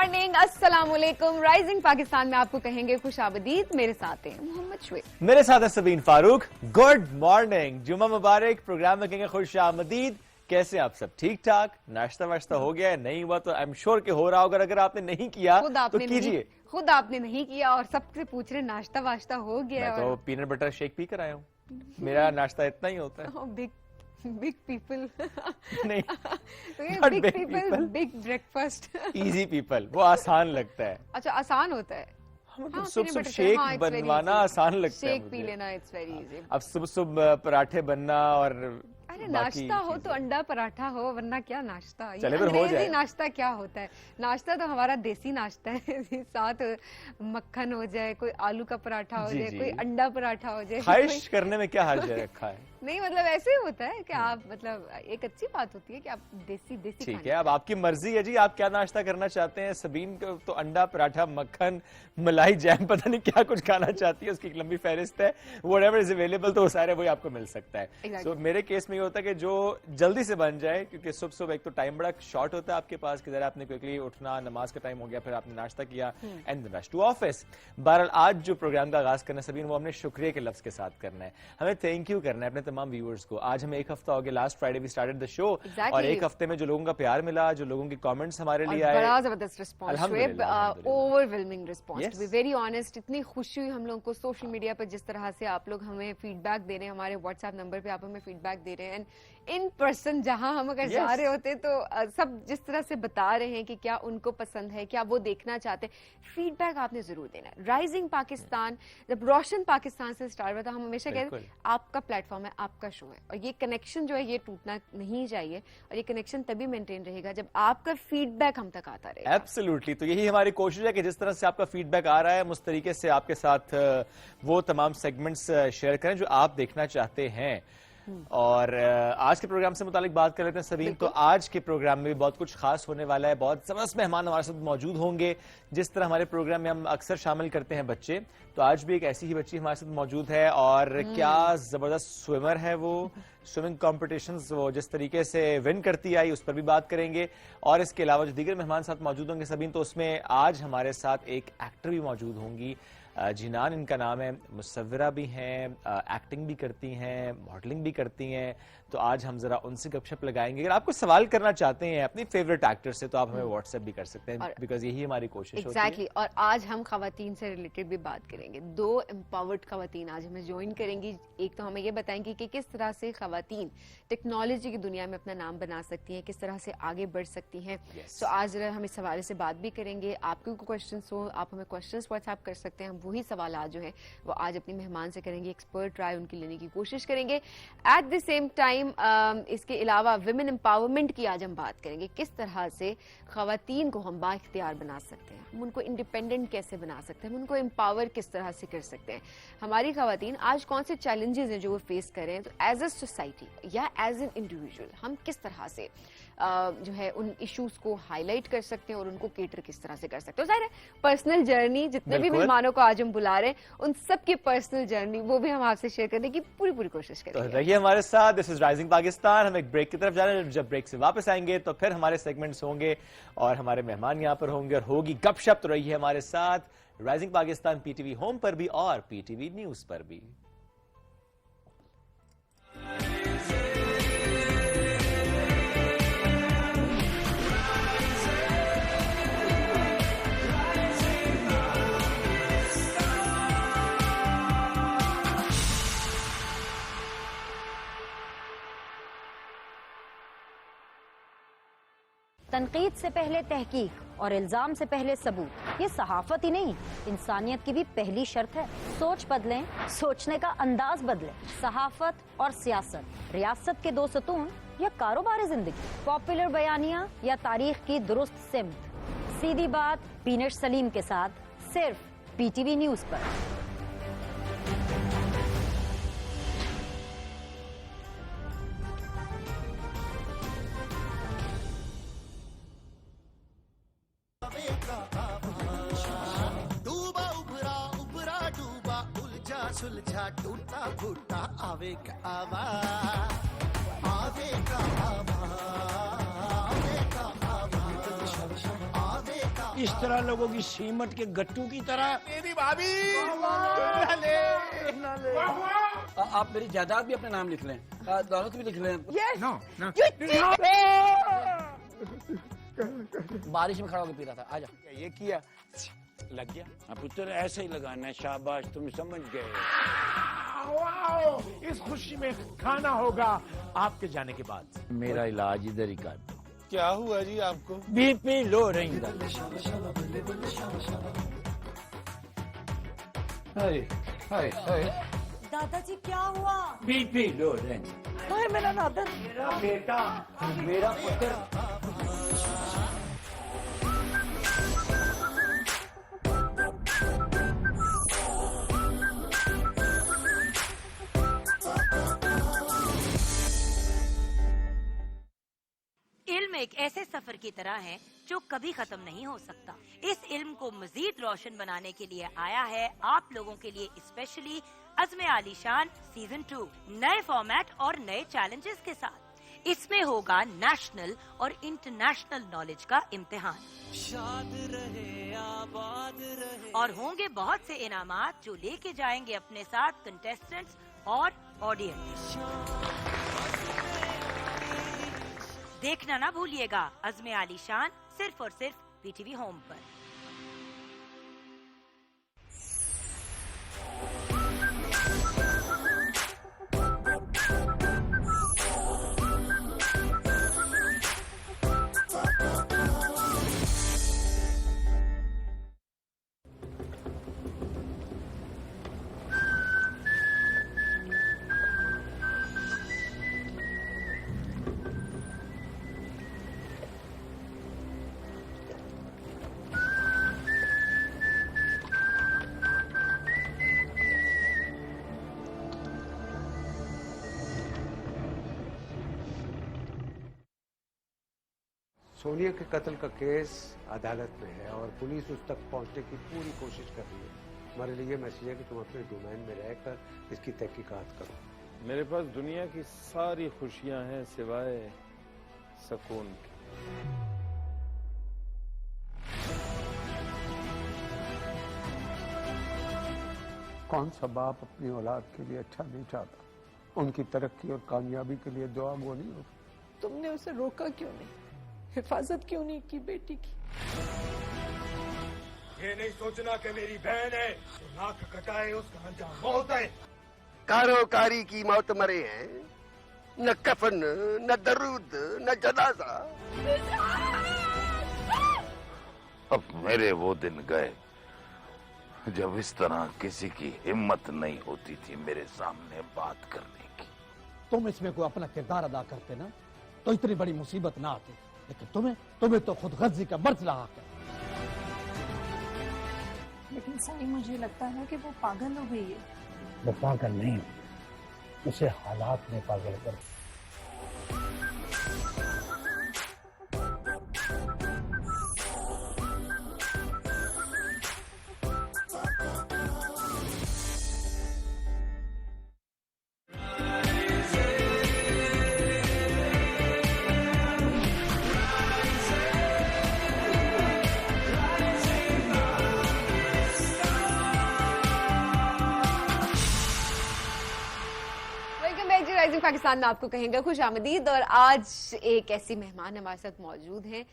Morning, अस्सलाम वालेकुम। Rising Pakistan में आपको कहेंगे खुशाबदीद। मेरे साथ हैं मोहम्मद शुएब, मेरे साथ है सबीन फारूक। गुड मॉर्निंग, जुम्मा मुबारक। प्रोग्राम में कहेंगे खुशामदीद। कैसे आप सब? ठीक ठाक? नाश्ता वाश्ता हो गया? नहीं हुआ तो आई एम श्योर कि हो रहा होगा। अगर आपने नहीं किया तो कीजिए। खुद आपने नहीं किया और सबसे पूछ रहे नाश्ता वाश्ता हो गया? मैं तो पीनट बटर शेक पी कर आया हूँ। मेरा नाश्ता इतना ही होता है। बिग पीपल नहीं, big people, big breakfast. Easy people, वो आसान लगता है। अच्छा, आसान होता है। मतलब सुबह शेक बनवाना आसान लगता है। शेक पी लेना इट्स वेरी इजी। अब सुबह पराठे बनना और अरे नाश्ता हो तो अंडा पराठा हो, वरना क्या नाश्ता। चले फिर हो जाए। नाश्ता क्या होता है? नाश्ता तो हमारा देसी नाश्ता है। साथ मक्खन हो जाए, कोई आलू का पराठा हो जाए, कोई अंडा पराठा हो जाए। ख्वाहिश करने में क्या हर्ज रखा है? नहीं, मतलब ऐसे ही होता है कि आप, मतलब एक अच्छी बात होती है कि आप देसी ठीक है। अब आपकी मर्जी है जी, आप क्या नाश्ता करना चाहते हैं। सबीन को तो अंडा पराठा, मक्खन, मलाई, जैम, पता नहीं क्या कुछ खाना चाहती है। उसकी एक लंबी फहरिस्त है। व्हाटएवर इज अवेलेबल तो वो सारे वही आपको मिल सकता है। So, मेरे केस में ये होता है कि जो जल्दी से बन जाए, क्योंकि सुबह सुबह एक तो टाइम बड़ा शॉर्ट होता है आपके पास कि जरा आपने क्विकली उठना, नमाज का टाइम हो गया, फिर आपने नाश्ता किया एंड रश टू ऑफिस। बहरहाल आज जो प्रोग्राम का आगाज करना सबीन, वो हमने शुक्रिया के लफ्ज के साथ करना है। हमें थैंक यू करना है अपने तमाम व्यूअर्स को। आज हमें एक हफ्ता हो गया, last Friday we started the show और एक हफ्ते में जो लोगों का प्यार मिला, जो लोगों के कमेंट्स हमारे लिए आए, बड़ा जबरदस्त response, overwhelming response. To be very honest, इतनी खुशी हुई हम लोगों को सोशल मीडिया पर जिस तरह से आप लोग हमें फीडबैक दे रहे हैं। हमारे व्हाट्सएप नंबर पे आप हमें फीडबैक दे रहे हैं। इन पर्सन जहां हम अगर जा रहे होते तो सब जिस तरह से बता रहे हैं कि क्या उनको पसंद है, क्या वो देखना चाहते हैं, फीडबैक आपने जरूर देना है। राइजिंग पाकिस्तान जब रोशन पाकिस्तान से स्टार्ट हुआ था, हम हमेशा कहते हैं आपका प्लेटफॉर्म है, आपका शो है, और ये कनेक्शन जो है ये टूटना नहीं चाहिए। और ये कनेक्शन तभी मेंटेन रहेगा जब आपका फीडबैक हम तक आता रहेगा। एब्सोल्युटली। तो यही हमारी कोशिश है कि जिस तरह से आपका फीडबैक आ रहा है, उस तरीके से आपके साथ वो तमाम सेगमेंट्स शेयर करें जो आप देखना चाहते हैं। और आज के प्रोग्राम से मुतालिक बात कर लेते हैं सबीन। तो आज के प्रोग्राम में भी बहुत कुछ खास होने वाला है। बहुत जबरदस्त मेहमान हमारे साथ मौजूद होंगे। जिस तरह हमारे प्रोग्राम में हम अक्सर शामिल करते हैं बच्चे, तो आज भी एक ऐसी ही बच्ची हमारे साथ मौजूद है। और क्या जबरदस्त स्विमर है वो। स्विमिंग कॉम्पिटिशन्स वो जिस तरीके से विन करती आई, उस पर भी बात करेंगे। और इसके अलावा जो दीगर मेहमान साथ मौजूद होंगे सबीन, तो उसमें आज हमारे साथ एक एक्टर भी मौजूद होंगी। जिनान इनका नाम है। मुसव्विरा भी हैं, एक्टिंग भी करती हैं, मॉडलिंग भी करती हैं। तो आज हम जरा उनसे गपशप लगाएंगे। अगर आपको सवाल करना चाहते हैं अपनी फेवरेट एक्टर से, तो आप हमें व्हाट्सएप भी कर सकते हैं, बिकॉज यही हमारी कोशिश होती है। और आज हम खवातीन से रिलेटेड भी बात करेंगे। 2 एम्पावर्ड खवातीन आज हमें ज्वाइन करेंगी। एक तो हमें ये बताएंगी कि किस तरह से खवातीन टेक्नोलॉजी की दुनिया में अपना नाम बना सकती हैं, किस तरह से आगे बढ़ सकती हैं। तो आज हम इस हवाले से बात भी करेंगे। आपके कोई क्वेश्चन हो, आप हमें क्वेश्चन व्हाट्सएप कर सकते हैं। हम वही सवाल आज जो है वो आज अपनी मेहमान से करेंगे, एक्सपर्ट राय उनकी लेने की कोशिश करेंगे। एट द सेम टाइम इसके अलावा विमेन एम्पावरमेंट की आज हम बात करेंगे। किस तरह से खवातीन को हम बाइख्तियार बना सकते हैं, हम उनको इंडिपेंडेंट कैसे बना सकते हैं, हम उनको एम्पावर किस तरह से कर सकते हैं। हमारी खवातीन आज कौन से चैलेंजेस हैं जो वो फेस कर रहे हैं, तो एज अ सोसाइटी या एज एन इंडिविजुअल हम किस तरह से जो है उन इश्यूज को हाईलाइट कर सकते हैं और उनको केटर किस तरह से कर सकते हैं। तो जाहिर है पर्सनल जर्नी, जितने भी मेहमानों को आज हम बुला रहे हैं उन सबकी पर्सनल जर्नी वो भी हम आपसे शेयर करने की पूरी कोशिश करेंगे। तो रहिए हमारे साथ। This is rising Pakistan. हम एक ब्रेक की तरफ जा रहे हैं। जब ब्रेक से वापस आएंगे तो फिर हमारे सेगमेंट्स होंगे और हमारे मेहमान यहाँ पर होंगे और होगी गपशप। तो रहिए हमारे साथ। राइजिंग पाकिस्तान पीटीवी होम पर भी और पीटीवी न्यूज पर भी। तनकीद से पहले तहकीक और इल्जाम से पहले सबूत, ये सहाफत ही नहीं इंसानियत की भी पहली शर्त है। सोच बदलें, सोचने का अंदाज बदलें। सहाफत और सियासत, रियासत के 2 सतून या कारोबारी जिंदगी, पॉपुलर बयानिया या तारीख की दुरुस्त सिमत। सीधी बात पीनट सलीम के साथ सिर्फ पीटीवी न्यूज पर। सुलझा टूटा फूटा आवेगा आवाज, आवेगा आवाज, आवेगा आवाज, आवेगा किस तरह लोगों की सीमट के गट्टू की तरह। मेरी भाभी आप मेरी जायदाद भी अपने नाम लिख लें, दौलत भी लिख लें। बारिश में खड़ा होकर पी रहा था। आजा। ये किया, लग गया। अब पुत्र ऐसे ही लगाना है। शाबाश, तुम समझ गए। वाओ, इस खुशी में खाना होगा आपके जाने के बाद। मेरा इलाज इधर ही कर दो। क्या हुआ जी आपको? बीपी लो रही। दादाजी क्या हुआ? बीपी लो रही। मेरा नादर। मेरा बेटा, मेरा पुत्र। इल्म एक ऐसे सफर की तरह है जो कभी खत्म नहीं हो सकता। इस इल्म को मजीद रोशन बनाने के लिए आया है आप लोगों के लिए स्पेशली अज़्म आलीशान सीजन 2 नए फॉर्मेट और नए चैलेंजेस के साथ। इसमें होगा नेशनल और इंटरनेशनल नॉलेज का इम्तिहान। शाद रहे, आबाद रहे। और होंगे बहुत से इनामात जो लेके जाएंगे अपने साथ कंटेस्टेंट्स और ऑडियंस। देखना ना भूलिएगा अज़्म आलीशान सिर्फ और सिर्फ पीटीवी होम पर। सोनिया के कत्ल का केस अदालत में है और पुलिस उस तक पहुंचने की पूरी कोशिश कर रही है। हमारे लिए मैसेज है कि तुम अपने डोमेन में रहकर इसकी तहकीकात करो। मेरे पास दुनिया की सारी खुशियां हैं सिवाय सुकून के। कौन सा बाप अपनी औलाद के लिए अच्छा नहीं चाहता? उनकी तरक्की और कामयाबी के लिए दुआ गो नहीं होती। तुमने उसे रोका क्यों नहीं? हिफाजत क्यों नहीं की बेटी की? ये नहीं सोचना कि मेरी बहन है तो नाक कटाए उसका अंजाम मौत है। कारोकारी की मौत मरे हैं, न कफन न दरूद न जनाजा। अब मेरे वो दिन गए जब इस तरह किसी की हिम्मत नहीं होती थी मेरे सामने बात करने की। तुम इसमें कोई अपना किरदार अदा करते ना तो इतनी बड़ी मुसीबत ना आती, लेकिन तुम्हें तो खुद गर्जी का मर्ज लगा कर। लेकिन साईं मुझे लगता है कि वो पागल हो गई है। वो पागल नहीं, उसे हालात ने पागल कर। राइजिंग पाकिस्तान में आपको कहेंगे खुश आमदीद। और आज एक ऐसी मेहमान हमारे साथ मौजूद हैं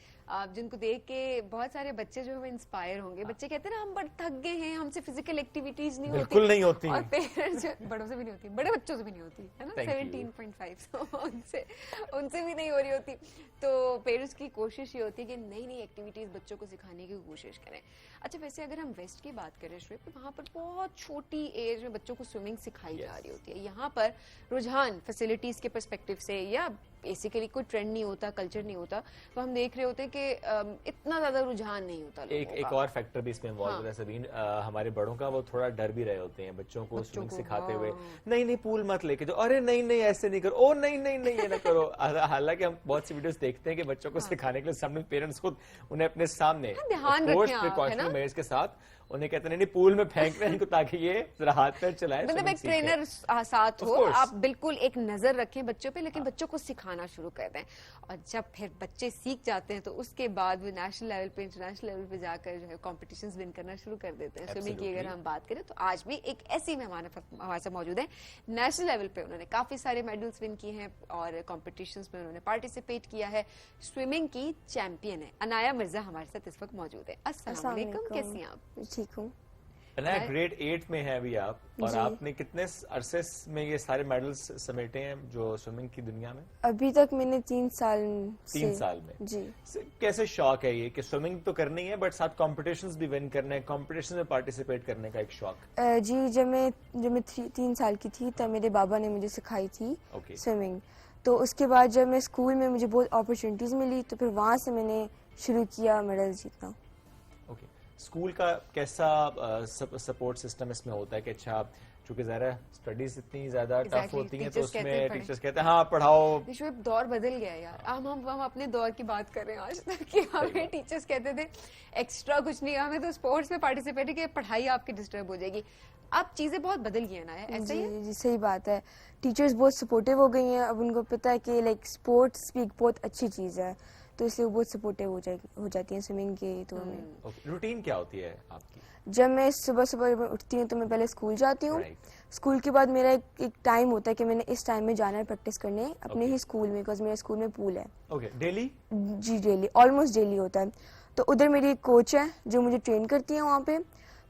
जिनको देख के बहुत सारे बच्चे जो है इंस्पायर होंगे। बच्चे कहते हैं ना हम बड़े थक गए हैं, हमसे फिजिकल एक्टिविटीज नहीं होती। बिल्कुल नहीं होती। और पेरेंट्स बड़ों से भी नहीं होती, बड़े बच्चों से भी नहीं होती है ना, 17.5 उनसे भी नहीं हो रही होती। तो पेरेंट्स की कोशिश ये होती है कि नई नई एक्टिविटीज बच्चों को सिखाने की कोशिश करें। अच्छा, वैसे अगर हम वेस्ट की बात करें श्वेत, तो वहाँ पर बहुत छोटी एज में बच्चों को स्विमिंग सिखाई जा रही होती है। यहाँ पर रुझान फैसिलिटीज के पर्सपेक्टिव से या बेसिकली कोई ट्रेंड नहीं होता, कल्चर नहीं होता, तो हम देख रहे होते हैं कि इतना ज्यादा रुझान नहीं होता। एक और फैक्टर भी इसमें इन्वॉल्व होता है सबीन, हमारे बड़ों का वो थोड़ा डर भी रहे होते हैं बच्चों को स्विमिंग सिखाते हुए। नहीं नहीं पूल मत लेके जाओ, अरे नहीं नहीं ऐसे नहीं करो, ओ नहीं नहीं नहीं ये ना करो। हालांकि हम बहुत सी वीडियोस देखते हैं कि बच्चों को सिखाने के लिए सामने पेरेंट्स खुद उन्हें अपने सामने ध्यान रखें प्रिकॉशनरी मेजर्स के साथ उन्हें कहते नहीं पूल में फेंक रहे हैं इनको ताकि ये जरा हाथ पैर चलाए, मतलब एक ट्रेनर साथ हो, आप बिल्कुल एक नजर रखें बच्चों पे, लेकिन बच्चों को सिखाना शुरू कर दें, और जब फिर बच्चे सीख जाते हैं तो उसके बाद वो नेशनल लेवल पे, इंटरनेशनल लेवल पे जाकर जो है कॉम्पिटिशन्स विन करना शुरू कर देते हैं। स्विमिंग की अगर हम बात करें तो आज भी एक ऐसी मेहमान हमारे साथ मौजूद है, नेशनल लेवल पे उन्होंने काफी सारे मेडल्स विन किए हैं और कॉम्पिटिशन्स में उन्होंने पार्टिसिपेट किया है, स्विमिंग की चैंपियन है। अनाया मिर्जा हमारे साथ इस वक्त मौजूद है। अस्सलाम वालेकुम, कैसी हैं आप? ठीक हूँ। अनाया ग्रेड 8 में है अभी आप, और आपने कितने अरसे में ये सारे मेडल्स समेटे हैं जो स्विमिंग की दुनिया में? अभी तक मैंने 3 साल 3 साल में जी। कैसे शौक है ये कि स्विमिंग तो करनी है बट साथ कॉम्पिटिशन्स भी विन करने हैं, कॉम्पिटिशन में पार्टिसिपेट करने का एक शौक? जी, जब मैं 3 साल की थी तब मेरे बाबा ने मुझे सिखाई थी स्विमिंग। तो उसके बाद जब मैं स्कूल में मुझे बहुत अपॉर्चुनिटीज मिली तो फिर वहाँ से मैंने शुरू किया मेडल जीतना। स्कूल का कैसा सपोर्ट सिस्टम इसमें होता है कि अच्छा चूंकि ज़रा स्टडीज इतनी ज्यादा टफ होती हैं तो उसमें टीचर्स कहते हैं हाँ पढ़ाओ। विश्व दौर बदल गया यार, हम अपने दौर की बात कर रहे हैं आज तक कि हमें टीचर्स कहते थे एक्स्ट्रा कुछ नहीं, हमें तो स्पोर्ट्स में पार्टिसिपेट की पढ़ाई आपकी डिस्टर्ब हो जाएगी। अब चीजें बहुत बदल गई है ना, ऐसा ही है? जी सही बात है, टीचर्स बहुत सपोर्टिव हो गई हैं, अब उनको पता है कि लाइक स्पोर्ट्स भी एक बहुत अच्छी चीज़ है, तो इसलिए वो बहुत सपोर्टिव हो जाती हैं स्विमिंग के। तो हमें रूटीन क्या होती है आपकी? जब मैं सुबह उठती हूँ तो मैं पहले स्कूल जाती हूँ। स्कूल के बाद मेरा एक टाइम होता है कि मैंने इस टाइम में जाना है प्रैक्टिस करने अपने ही स्कूल में, बिकॉज मेरे स्कूल में पूल है। डेली? जी डेली, ऑलमोस्ट डेली होता है। तो उधर मेरी एक कोच है जो मुझे ट्रेन करती है वहाँ पे।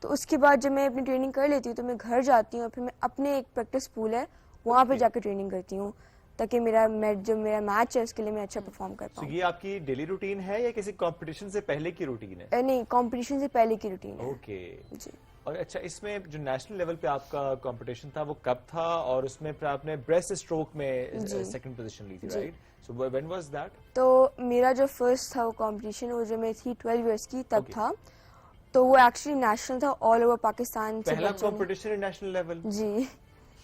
तो उसके बाद जब मैं अपनी ट्रेनिंग कर लेती हूँ तो मैं घर जाती हूँ, फिर मैं अपने एक प्रैक्टिस पूल है वहाँ पे जाकर ट्रेनिंग करती हूँ ताकि मेरा मैच है उसके लिए मैं अच्छा परफॉर्म कर पाऊँ। ये आपकी डेली रूटीन है या किसी कंपटीशन से पहले की रूटीन है? नहीं, कंपटीशन से पहले की रूटीन है। ओके जी। और अच्छा, इसमें जो नेशनल लेवल पे आपका कंपटीशन था वो कब था, और उसमें फिर आपने ब्रेस्ट स्ट्रोक में सेकंड पोजीशन ली थी, right? So when was that? तो मेरा जो फर्स्ट था वो कंपटीशन, वो जो मैं थी 12 इयर्स की तब था। तो वो एक्चुअली नेशनल था, ऑल ओवर पाकिस्तान से पहला कंपटीशन नेशनल लेवल? जी।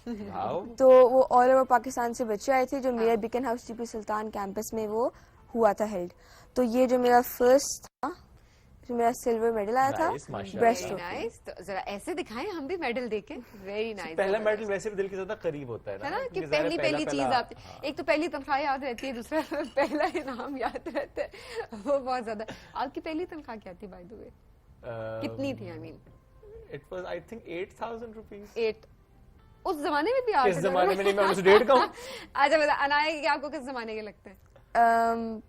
तो वो ऑल ओवर पाकिस्तान से बच्चे आए थे जो मेरा बिकन हाउस टीपू सुल्तान कैंपस में वो हुआ था हेल्ड। तो ये जो मेरा फर्स्ट था, जो मेरा सिल्वर मेडल आया था ब्रेस्ट स्ट्रोक। नाइस, तो जरा ऐसे दिखाएं हम भी मेडल देके। Very nice. पहला मेडल वैसे भी दिल के ज्यादा करीब होता है ना कि पहली चीज आप, एक तो पहली तनख्वाह याद रहती है, दूसरा पहला इनाम याद रहता है, वो बहुत ज्यादा। आपकी पहली तनख्वाह क्या थी बाय द वे? कितनी थी? I mean it was I think 8000 rupees. 8 उस जमाने में भी आप? इस जमाने में नहीं, मैं 1.5 का हूं। अच्छा बता, अनाया कि आपको किस जमाने के लगते हैं?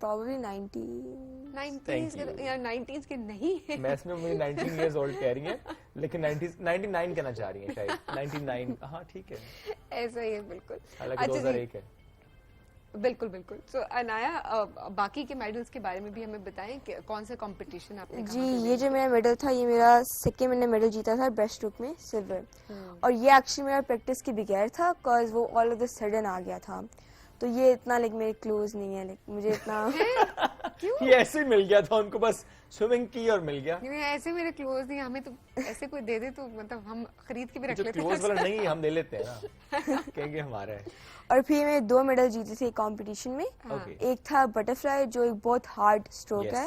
Probably 90s के, या 90s के नहीं है। मैं इसमें मुझे 19 इयर्स ओल्ड कह रही हैं, लेकिन 99 कहना चाह रही हैं शायद। 99, हाँ ठीक है, ऐसा ही है बिल्कुल। हालांकि 2001 है। बिल्कुल बिल्कुल। सो अनाया, बाकी के मेडल्स के बारे में भी हमें बताएं कि कौन सा कंपटीशन आपने? जी, ये जो मेरा मेडल था ये मेरा सेकेंड मैंने मेडल जीता था ब्रेस्ट स्ट्रोक में, सिल्वर। और ये एक्चुअली मेरा प्रैक्टिस के बगैर था, बिकॉज वो ऑल ऑफ द सडन आ गया था। तो ये इतना लाइक मेरे क्लोज नहीं है, लाइक मुझे इतना क्यों? ये ऐसे ही मिल गया था उनको, बस स्विमिंग की और मिल गया। ऐसे मेरे क्लोज नहीं, हमें तो ऐसे कोई दे दे तो मतलब हम खरीद के भी रख लेते हैं। क्लोज वाला नहीं, हम ले लेते हैं ना, कहेंगे हमारा है। और फिर मैं 2 मेडल जीते थे कंपटीशन में। एक था बटरफ्लाई जो एक बहुत हार्ड स्ट्रोक है,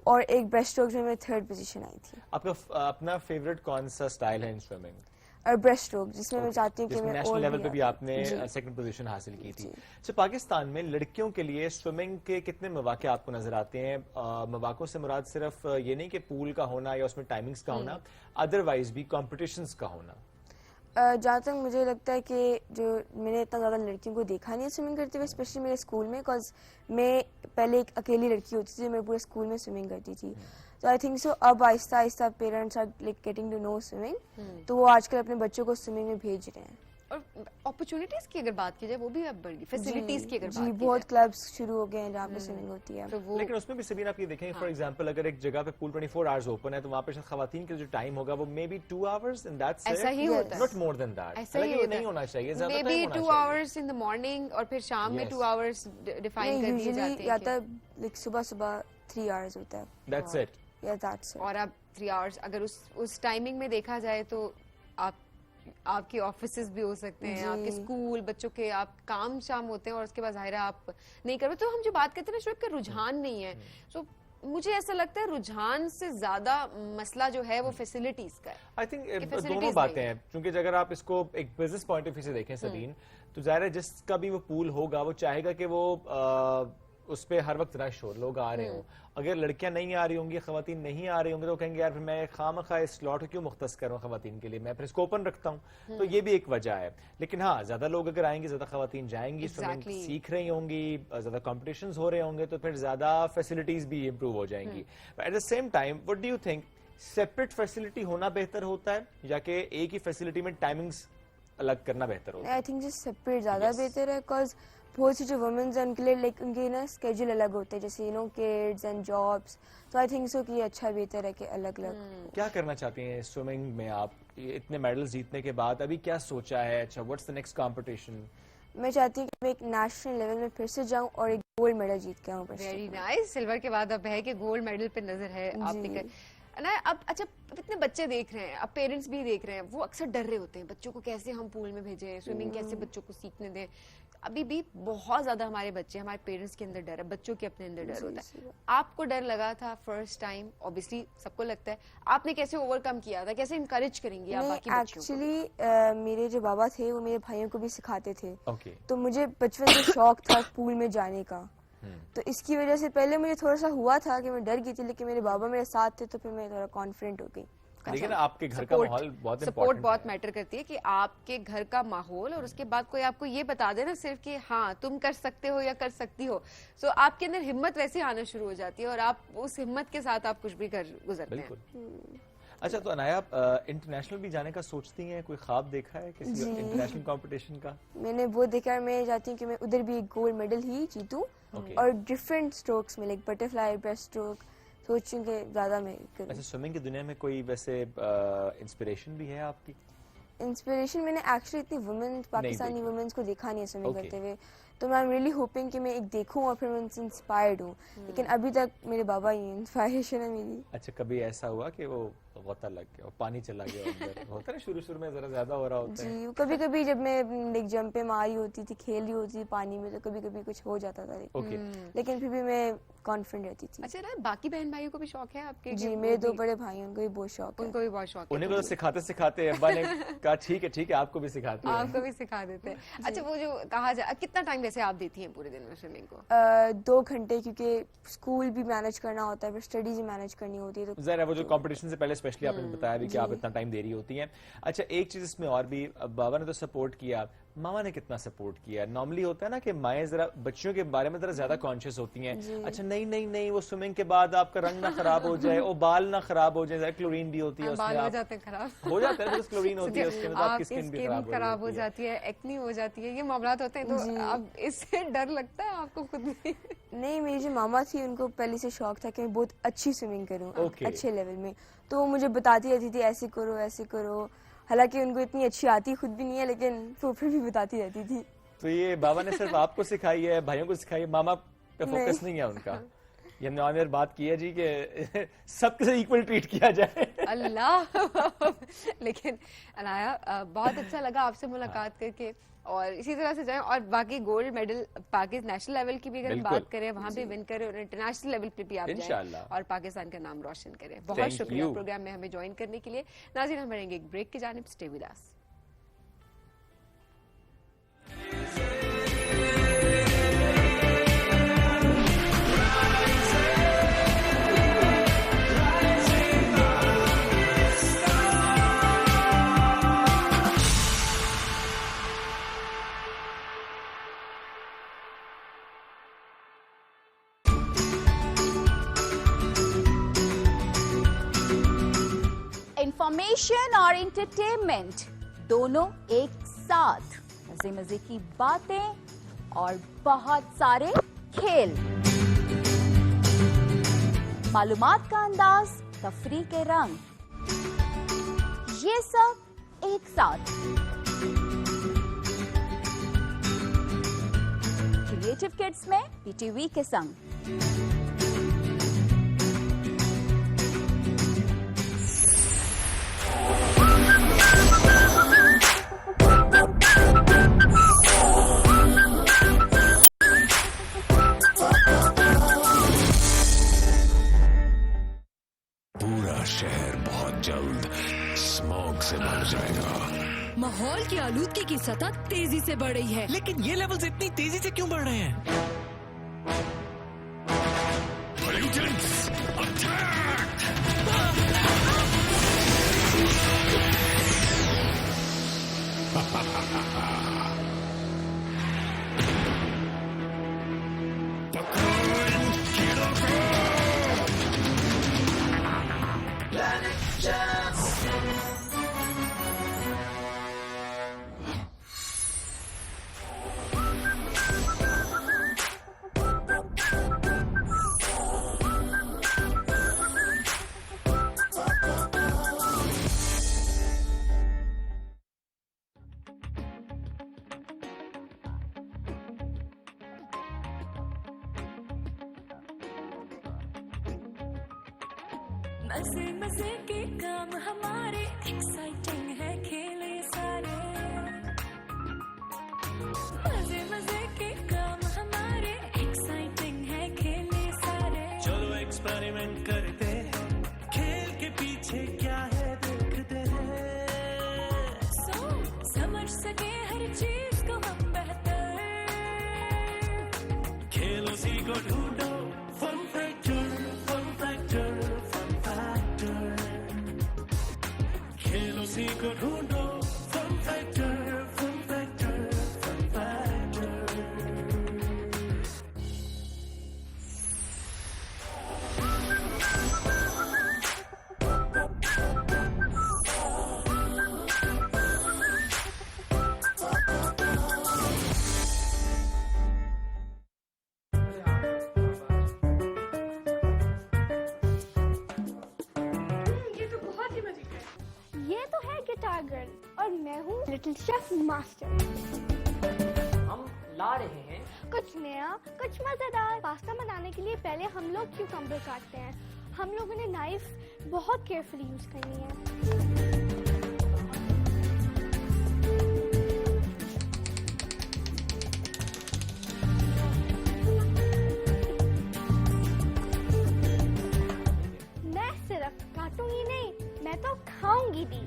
और एक ब्रेस्ट स्ट्रोक जो मैं 3rd पोजीशन आई थी। आपका अपना फेवरेट कौन सा स्टाइल है इन स्विमिंग? और ब्रेस्ट स्ट्रोक, जिसमें मैं चाहती हूँ कि मैं नेशनल लेवल पे भी आपने सेकंड पोजीशन हासिल की थी। तो पाकिस्तान में लड़कियों के लिए स्विमिंग के कितने मौके आपको नजर आते हैं? मौकों से मुराद सिर्फ ये नहीं कि पूल का होना या उसमें टाइमिंग्स का होना, अदरवाइज भी कॉम्पिटिशन्स का होना। जहाँ तक मुझे लगता है कि जो मैंने इतना ज़्यादा लड़कियों को देखा नहीं है स्विमिंग करते हुए, स्पेशली मेरे स्कूल में, बिकॉज मैं पहले एक अकेली लड़की होती थी, मैं पूरे स्कूल में स्विमिंग करती थी। तो आई थिंक सो अब आहिस्ता आहिस्ता parents are like getting to know swimming, तो वो आजकल अपने बच्चों को स्विमिंग में भेज रहे हैं। और अपॉर्चुनिटीज की अगर बात की जाए वो भी अब बढ़ी, फैसिलिटीज की अगर बात की बहुत क्लब्स शुरू हो गए हैं जहाँ पे स्विमिंग होती है। तो वो लेकिन उसमें भी सबीना आप ये देखें, फॉर एग्जांपल अगर एक जगह पे पूल 24 आवर्स ओपन है तो वहाँ पे शायद खवातीन के जो टाइम होगा वो may be 2 hours and that's ऐसा ही होता है, नॉट मोर देन दैट। ऐसा ही नहीं होना चाहिए, ज्यादा may be 2 hours in the morning और फिर शाम में 2 आवर्स डिफाइन कर दिए जाते हैं। या तो लाइक सुबह 3 आवर्स होता है, दैट्स इट। या दैट्स इट। और अब 3 आवर्स अगर उस टाइमिंग में देखा जाए तो आपके ऑफिसेज भी हो सकते हैं, आपके स्कूल, बच्चों के आप काम शाम होते हैं, और उसके बाद जाहिर है आप नहीं कर रहे। तो हम जो बात करते हैं ना, शुरू का रुझान नहीं है, सो مجھے ایسا لگتا ہے رجحان سے زیادہ مسئلہ جو ہے وہ فیسلٹیز کا ہے. آئی تھنک دونوں باتیں ہیں, کیونکہ اگر آپ اس کو ایک بزنس پوائنٹ آف ویو سے دیکھیں سبین, تو ظاہر ہے جس کا بھی وہ پول ہوگا وہ چاہے گا کہ وہ اس پہ ہر وقت رش ہو, لوگ آ رہے ہوں. اگر لڑکیاں نہیں آ رہی ہوں گی, خواتین نہیں آ رہی ہوں گی, تو کہیں گے یار پھر میں خواہ اس سلاٹ کیوں مختص کروں خواتین کے لیے, میں پھر اس کو اوپن رکھتا ہوں. تو یہ بھی ایک وجہ ہے. لیکن ہاں, زیادہ لوگ اگر آئیں گے, زیادہ خواتین جائیں گی, سوئمنگ سیکھ رہی ہوں گی, زیادہ کمپٹیشنز ہو رہے ہوں گے, تو پھر زیادہ فیسلٹیز بھی امپروو ہو جائیں گی. At the same time what do you think, separate facility ہونا بہتر ہوتا ہے یا کہ ایک ہی فیسلٹی میں ٹائمنگز الگ کرنا بہتر ہوتا ہے؟ آئی تھنک جس سیپریٹ زیادہ بہتر ہے, بیکاز بہت سی جو وومنز ہیں ان کے لیے لائک ان کے نا اسکیجول الگ ہوتے ہیں, جیسے کڈز اینڈ جابس. تو آئی تھنک سو کہ یہ اچھا بہتر ہے کہ الگ الگ. کیا کرنا چاہتی ہیں سوئمنگ میں آپ, اتنے میڈلز جیتنے کے بعد ابھی کیا سوچا ہے؟ اچھا, واٹس دا نیکسٹ کمپٹیشن؟ میں چاہتی ہوں کہ میں ایک نیشنل لیول میں پھر سے جاؤں اور ایک گولڈ میڈل جیت کے آؤں. Very nice. سلور کے بعد اب ہے کہ گولڈ میڈل پہ نظر ہے آپ نے. اب اچھا, اتنے بچے دیکھ رہے ہیں, اب پیرنٹس بھی دیکھ رہے ہیں, وہ اکثر ڈر رہے ہوتے ہیں بچوں کو کیسے ہم پول میں بھیجیں, سوئمنگ کیسے بچوں کو سیکھنے دیں. ابھی بھی بہت زیادہ ہمارے بچے, ہمارے پیرنٹس کے اندر ڈر ہے, بچوں کے اپنے اندر ڈر ہوتا ہے. آپ کو ڈر لگا تھا فرسٹ ٹائم, اوبیسلی سب کو لگتا ہے, آپ نے کیسے اوور کم کیا تھا, کیسے انکریج کریں گی آپ باقی بچوں کو؟ ایکچولی میرے جو بابا تھے وہ میرے بھائیوں کو بھی سکھاتے تھے, تو مجھے بچپن سے شوق تھا پول میں جانے کا. تو اس کی وجہ سے پہلے مجھے تھوڑا سا ہوا تھا کہ میں ڈر گئی تھی, لیکن میرے بابا میرے ساتھ تھے تو پھر میں تھوڑا کانفیڈنٹ ہو گئی. لیکن آپ کے گھر کا ماحول بہت سپورٹ بہت میٹر کرتی ہے, کہ آپ کے گھر کا ماحول, اور اس کے بعد کوئی آپ کو یہ بتا دے نا صرف کہ ہاں تم کر سکتے ہو یا کر سکتی ہو, تو آپ کے اندر ہمت ویسے آنا شروع ہو جاتی ہے, اور آپ اس ہمت کے ساتھ آپ کچھ بھی گزرتے ہیں. اچھا, تو انایا انٹرنیشنل بھی جانے کا سوچتی ہیں, کوئی خواب دیکھا ہے کسی انٹرنیشنل کمپٹیشن کا؟ میں نے وہ دیکھا ہے, میں چاہتی ہوں کہ میں ادھر بھی ایک گولڈ میڈل ہی جیتوں, اور ڈفرینٹ اسٹروکس میں, like butterfly, breaststroke, سوچوں کہ زیادہ میں کروں. اچھا, سوئمنگ کی دنیا میں کوئی ویسے انسپریشن بھی ہے آپ کی؟ انسپریشن میں نے ایکچولی اتنی وومنس, پاکستانی وومنس کو دیکھا نہیں ہے سوئمنگ کرتے ہوئے, تو میں ریئلی ہوپنگ کہ میں ایک دیکھوں اور پھر میں ان سے انسپائرڈ ہوں. لیکن ابھی تک میرے بابا ہی انسپائریشن ہے میری. اچھا, کبھی ایسا ہوا کہ وہ غوطہ لگ گیا, پانی چلا گیا اندر, ہوتا ہے شروع میں ذرا زیادہ ہو رہا ہوتا ہے؟ جی, کبھی کبھی جب میں ایک جمپ پہ ماری ہوتی تھی, کھیل رہی ہوتی تھی پانی میں, تو کبھی کبھی کچھ ہو جاتا تھا, لیکن پھر بھی میں کانفیڈنٹ رہتی تھی. اچھا, باقی بہن بھائیوں کو بھی شوق ہے آپ کے؟ جی, میرے 2 بڑے بھائی ہیں, ان کو بھی بہت شوق ہے. ان کو بھی بہت شوق ہے. انہیں کو سکھاتے سکھاتے ابا نے کہا ٹھیک ہے آپ کو بھی سکھاتے ہیں. آپ کو بھی سکھا دیتے ہیں. اچھا, وہ جو کہا جائے, کتنا ٹائم ویسے آپ دیتی ہیں پورے دن میں سوئمنگ کو؟ 2 گھنٹے, کیونکہ اسکول بھی مینج کرنا ہوتا ہے, پھر اسٹڈیز بھی مینج کرنی ہوتی ہے. تو ظاہر ہے وہ جو کمپٹیشن سے پہلے اسپیشلی آپ نے بتایا بھی کہ آپ اتنا ٹائم دے رہی ہوتی ہیں. اچھا, ایک چیز اس میں اور بھی, بابا نے تو سپورٹ کیا, ماما نے کتنا سپورٹ کیا؟ نارملی ہوتا ہے نا کہ مائیں ذرا بچوں کے بارے میں ذرا زیادہ کانشیس ہوتی ہیں. اچھا, نہیں وہ سوئمنگ کے بعد آپ کا رنگ نہ خراب ہو جائے, وہ بال نہ خراب ہو جائے, کلورین بھی ہوتی ہے اس میں, بال ہو جاتے ہیں خراب, ہو جاتا ہے, کلورین ہوتی ہے اس کے اندر, آپ کی سکن بھی خراب ہو جاتی ہے, ایکنی ہو جاتی ہے, یہ معاملات ہوتے ہیں. تو اب اس سے ڈر لگتا ہے آپ کو خود بھی؟ نہیں, میری جو ماما تھی ان کو پہلے سے شوق تھا کہ میں بہت اچھی سوئمنگ کروں, اچھے لیول میں, تو وہ مجھے بتاتی رہتی تھی ایسے کرو. حالانکہ ان کو اتنی اچھی آتی خود بھی نہیں ہے, لیکن وہ پھر بھی بتاتی رہتی تھی. تو یہ بابا نے صرف آپ کو سکھائی ہے, بھائیوں کو سکھائی ہے, ماما پہ فوکس نہیں ہے ان کا؟ یہ ہم نے آن ایئر بات کی ہے جی کہ سب سے ایکول ٹریٹ کیا جائے. اللہ. لیکن انایا, بہت اچھا لگا آپ سے ملاقات کر کے, اور اسی طرح سے جائیں, اور باقی gold medal Pakistan national level کی بھی اگر بات کریں, وہاں بھی ون کریں, اور انٹرنیشنل لیول پہ بھی آپ جائیں اور پاکستان کا نام روشن کریں. بہت شکریہ پروگرام میں ہمیں جوائن کرنے کے لیے. ناظرین, ہم رہیں گے ایک بریک کی جانب, اسٹے ود اس. انفارمیشن اور انٹرٹینمنٹ دونوں ایک ساتھ, مزے کی باتیں اور بہت سارے کھیل, معلومات کا انداز, تفریح کے رنگ, یہ سب ایک ساتھ. کریٹو کڈز میں پی ٹی وی کے سنگ. तेजी से बढ़ रही है। लेकिन ये लेवल्स इतनी तेजी से क्यों बढ़ रहे हैं? मजे मजे के काम हमारे एक्साइटिंग है खेले सारे मजे मजे के काम हमारे एक्साइटिंग है खेले सारे चलो एक्सपेरिमेंट करते हैं, खेल के पीछे क्या है देखते हैं। समझ सके हर चीज को हम बेहतर खेलो सीखो ढूंढो फन फैक्टर खेलो सीखो ढूंढो फन फैक्टर और मैं हूँ लिटिल शेफ मास्टर। हम ला रहे हैं कुछ नया, कुछ मजेदार। पास्ता बनाने के लिए पहले हम लोग क्यूकम्बर काटते हैं। हम लोगों ने नाइफ बहुत केयरफुली यूज करनी है। मैं सिर्फ काटूंगी नहीं, मैं तो खाऊंगी भी।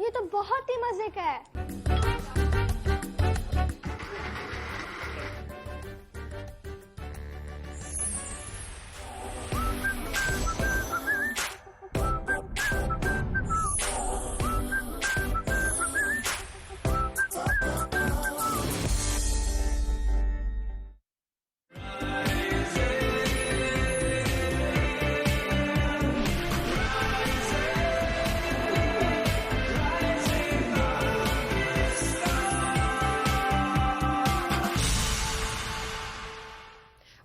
ये तो बहुत ही मजे का है।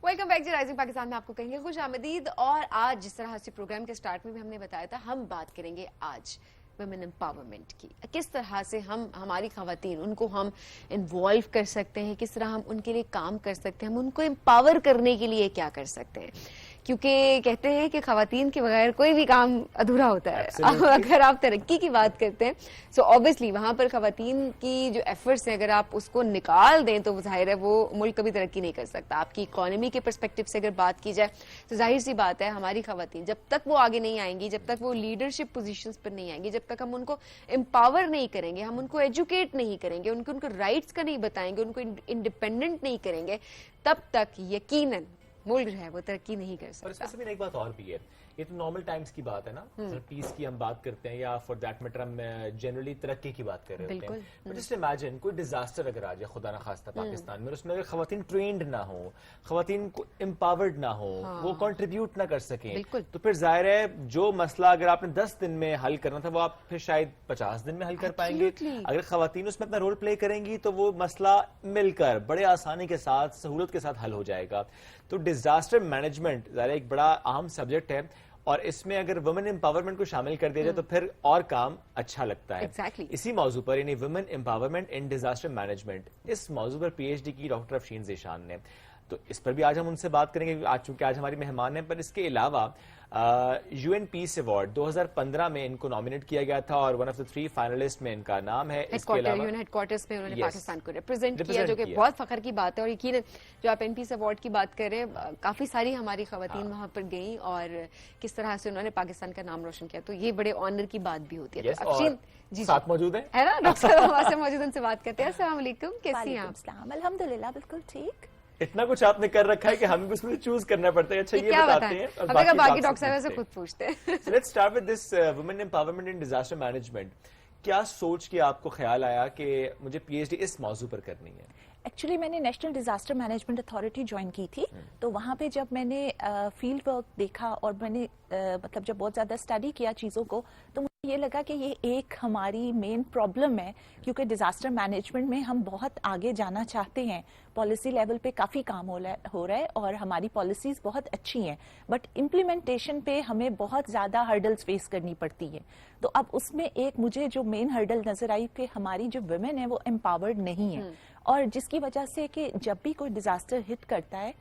वेलकम बैक जी राइजिंग पाकिस्तान में आपको कहेंगे खुश आमदीद। और आज जिस तरह से प्रोग्राम के स्टार्ट में भी हमने बताया था, हम बात करेंगे आज वुमेन एम्पावरमेंट की। किस तरह से हम हमारी खवातीन उनको हम इन्वॉल्व कर सकते हैं, किस तरह हम उनके लिए काम कर सकते हैं, हम उनको एम्पावर करने के लिए क्या कर सकते हैं। क्योंकि कहते हैं कि खवातीन के बगैर कोई भी काम अधूरा होता है। अगर आप तरक्की की बात करते हैं सो ऑब्वियसली वहां पर खवातीन की जो एफर्ट्स हैं, अगर आप उसको निकाल दें तो जाहिर है वो मुल्क कभी तरक्की नहीं कर सकता। आपकी इकोनॉमी के पर्सपेक्टिव से अगर बात की जाए तो जाहिर सी बात है हमारी खवातीन जब तक वो आगे नहीं आएंगी, जब तक वो लीडरशिप पोजीशंस पर नहीं आएंगी, जब तक हम उनको एम्पावर नहीं करेंगे, हम उनको एजुकेट नहीं करेंगे, उनको राइट्स का नहीं बताएंगे, उनको इंडिपेंडेंट नहीं करेंगे, तब तक यकीनन मुल्क जो है वो तरक्की नहीं कर सकता। और इसमें से एक बात और भी है, ये तो नॉर्मल टाइम्स की बात है ना, पीस की हम बात करते हैं या फॉर दैट मैटर हम जनरली तरक्की की बात कर रहे होते हैं। बट जस्ट इमेजिन कोई डिजास्टर अगर आ जाए खुदा ना खास्ता पाकिस्तान में, उसमें अगर खवातीन ट्रेंड ना हो, खवातीन को एम्पावर्ड ना हो, वो कंट्रीब्यूट ना कर सकें, तो फिर जाहिर है जो मसला अगर आपने 10 दिन में हल करना था वो आप फिर शायद 50 दिन में हल कर पाएंगे। अगर खवातीन उसमें अपना रोल प्ले करेंगी तो वो मसला मिलकर बड़े आसानी के साथ, सहूलत के साथ हल हो जाएगा। तो डिजास्टर मैनेजमेंट ज़रा एक बड़ा अहम सब्जेक्ट है और इसमें अगर वुमेन एम्पावरमेंट को शामिल कर दिया जाए तो फिर और काम अच्छा लगता है। इसी मौजू पर यानी women empowerment in disaster management, इस मौजू पर PhD की डॉक्टर अफशीन ज़ीशान ने। تو اس پر بھی آج ہم ان سے بات کریں گے چونکہ آج ہماری مہمان ہیں. پر اس کے علاوہ UN پیس ایوارڈ 2015 میں ان کو نامینیٹ کیا گیا تھا اور ون آف دا 3 فائنلسٹ میں ان کا نام ہے. اس کے علاوہ ہیڈ کوارٹرز میں انہوں نے پاکستان کو ریپرزینٹ کیا, جو کہ بہت فخر کی بات ہے. اور یقیناً جو آپ ان پیس ایوارڈ کی بات کر رہے ہیں, کافی ساری ہماری خواتین وہاں پر گئیں اور کس طرح سے انہوں نے پاکستان کا نام روشن کیا, تو یہ بڑے آنر کی بات بھی ہوتی ہے. افشین جی ساتھ موجود ہیں, ہے نا ڈاکٹر صاحب ہمارے سے موجود, ان سے بات کرتے ہیں. السلام علیکم, کیسی ہیں آپ؟ الحمدللہ بالکل ٹھیک. اتنا کچھ آپ نے کر رکھا ہے کہ ہمیں بھی اس میں چوز کرنا پڑتا ہے. اچھا یہ بتاتے ہیں, اب اگر باقی ڈاکٹر صاحب سے خود پوچھتے ہیں. Let's start with this woman empowerment in disaster management. کیا سوچ کے آپ کو خیال آیا کہ مجھے پی ایچ ڈی اس موضوع پر کرنی ہے؟ ایکچولی میں نے national disaster management authority join کی تھی, تو وہاں پہ جب میں نے فیلڈ ورک دیکھا اور میں نے مطلب جب بہت زیادہ اسٹڈی کیا چیزوں کو, تو مجھے یہ لگا کہ یہ ایک ہماری مین پرابلم ہے, کیونکہ ڈیزاسٹر مینجمنٹ میں ہم بہت آگے جانا چاہتے ہیں, پالیسی لیول پہ کافی کام ہو رہا ہے اور ہماری پالیسیز بہت اچھی ہیں, بٹ امپلیمنٹیشن پہ ہمیں بہت زیادہ ہرڈلز فیس کرنی پڑتی ہے. تو اب اس میں ایک مجھے جو مین ہرڈل نظر آئی کہ ہماری جو ویمن ہے وہ امپاورڈ نہیں ہے, اور جس کی وجہ سے کہ جب بھی کوئی ڈیزاسٹر ہٹ کرتا ہے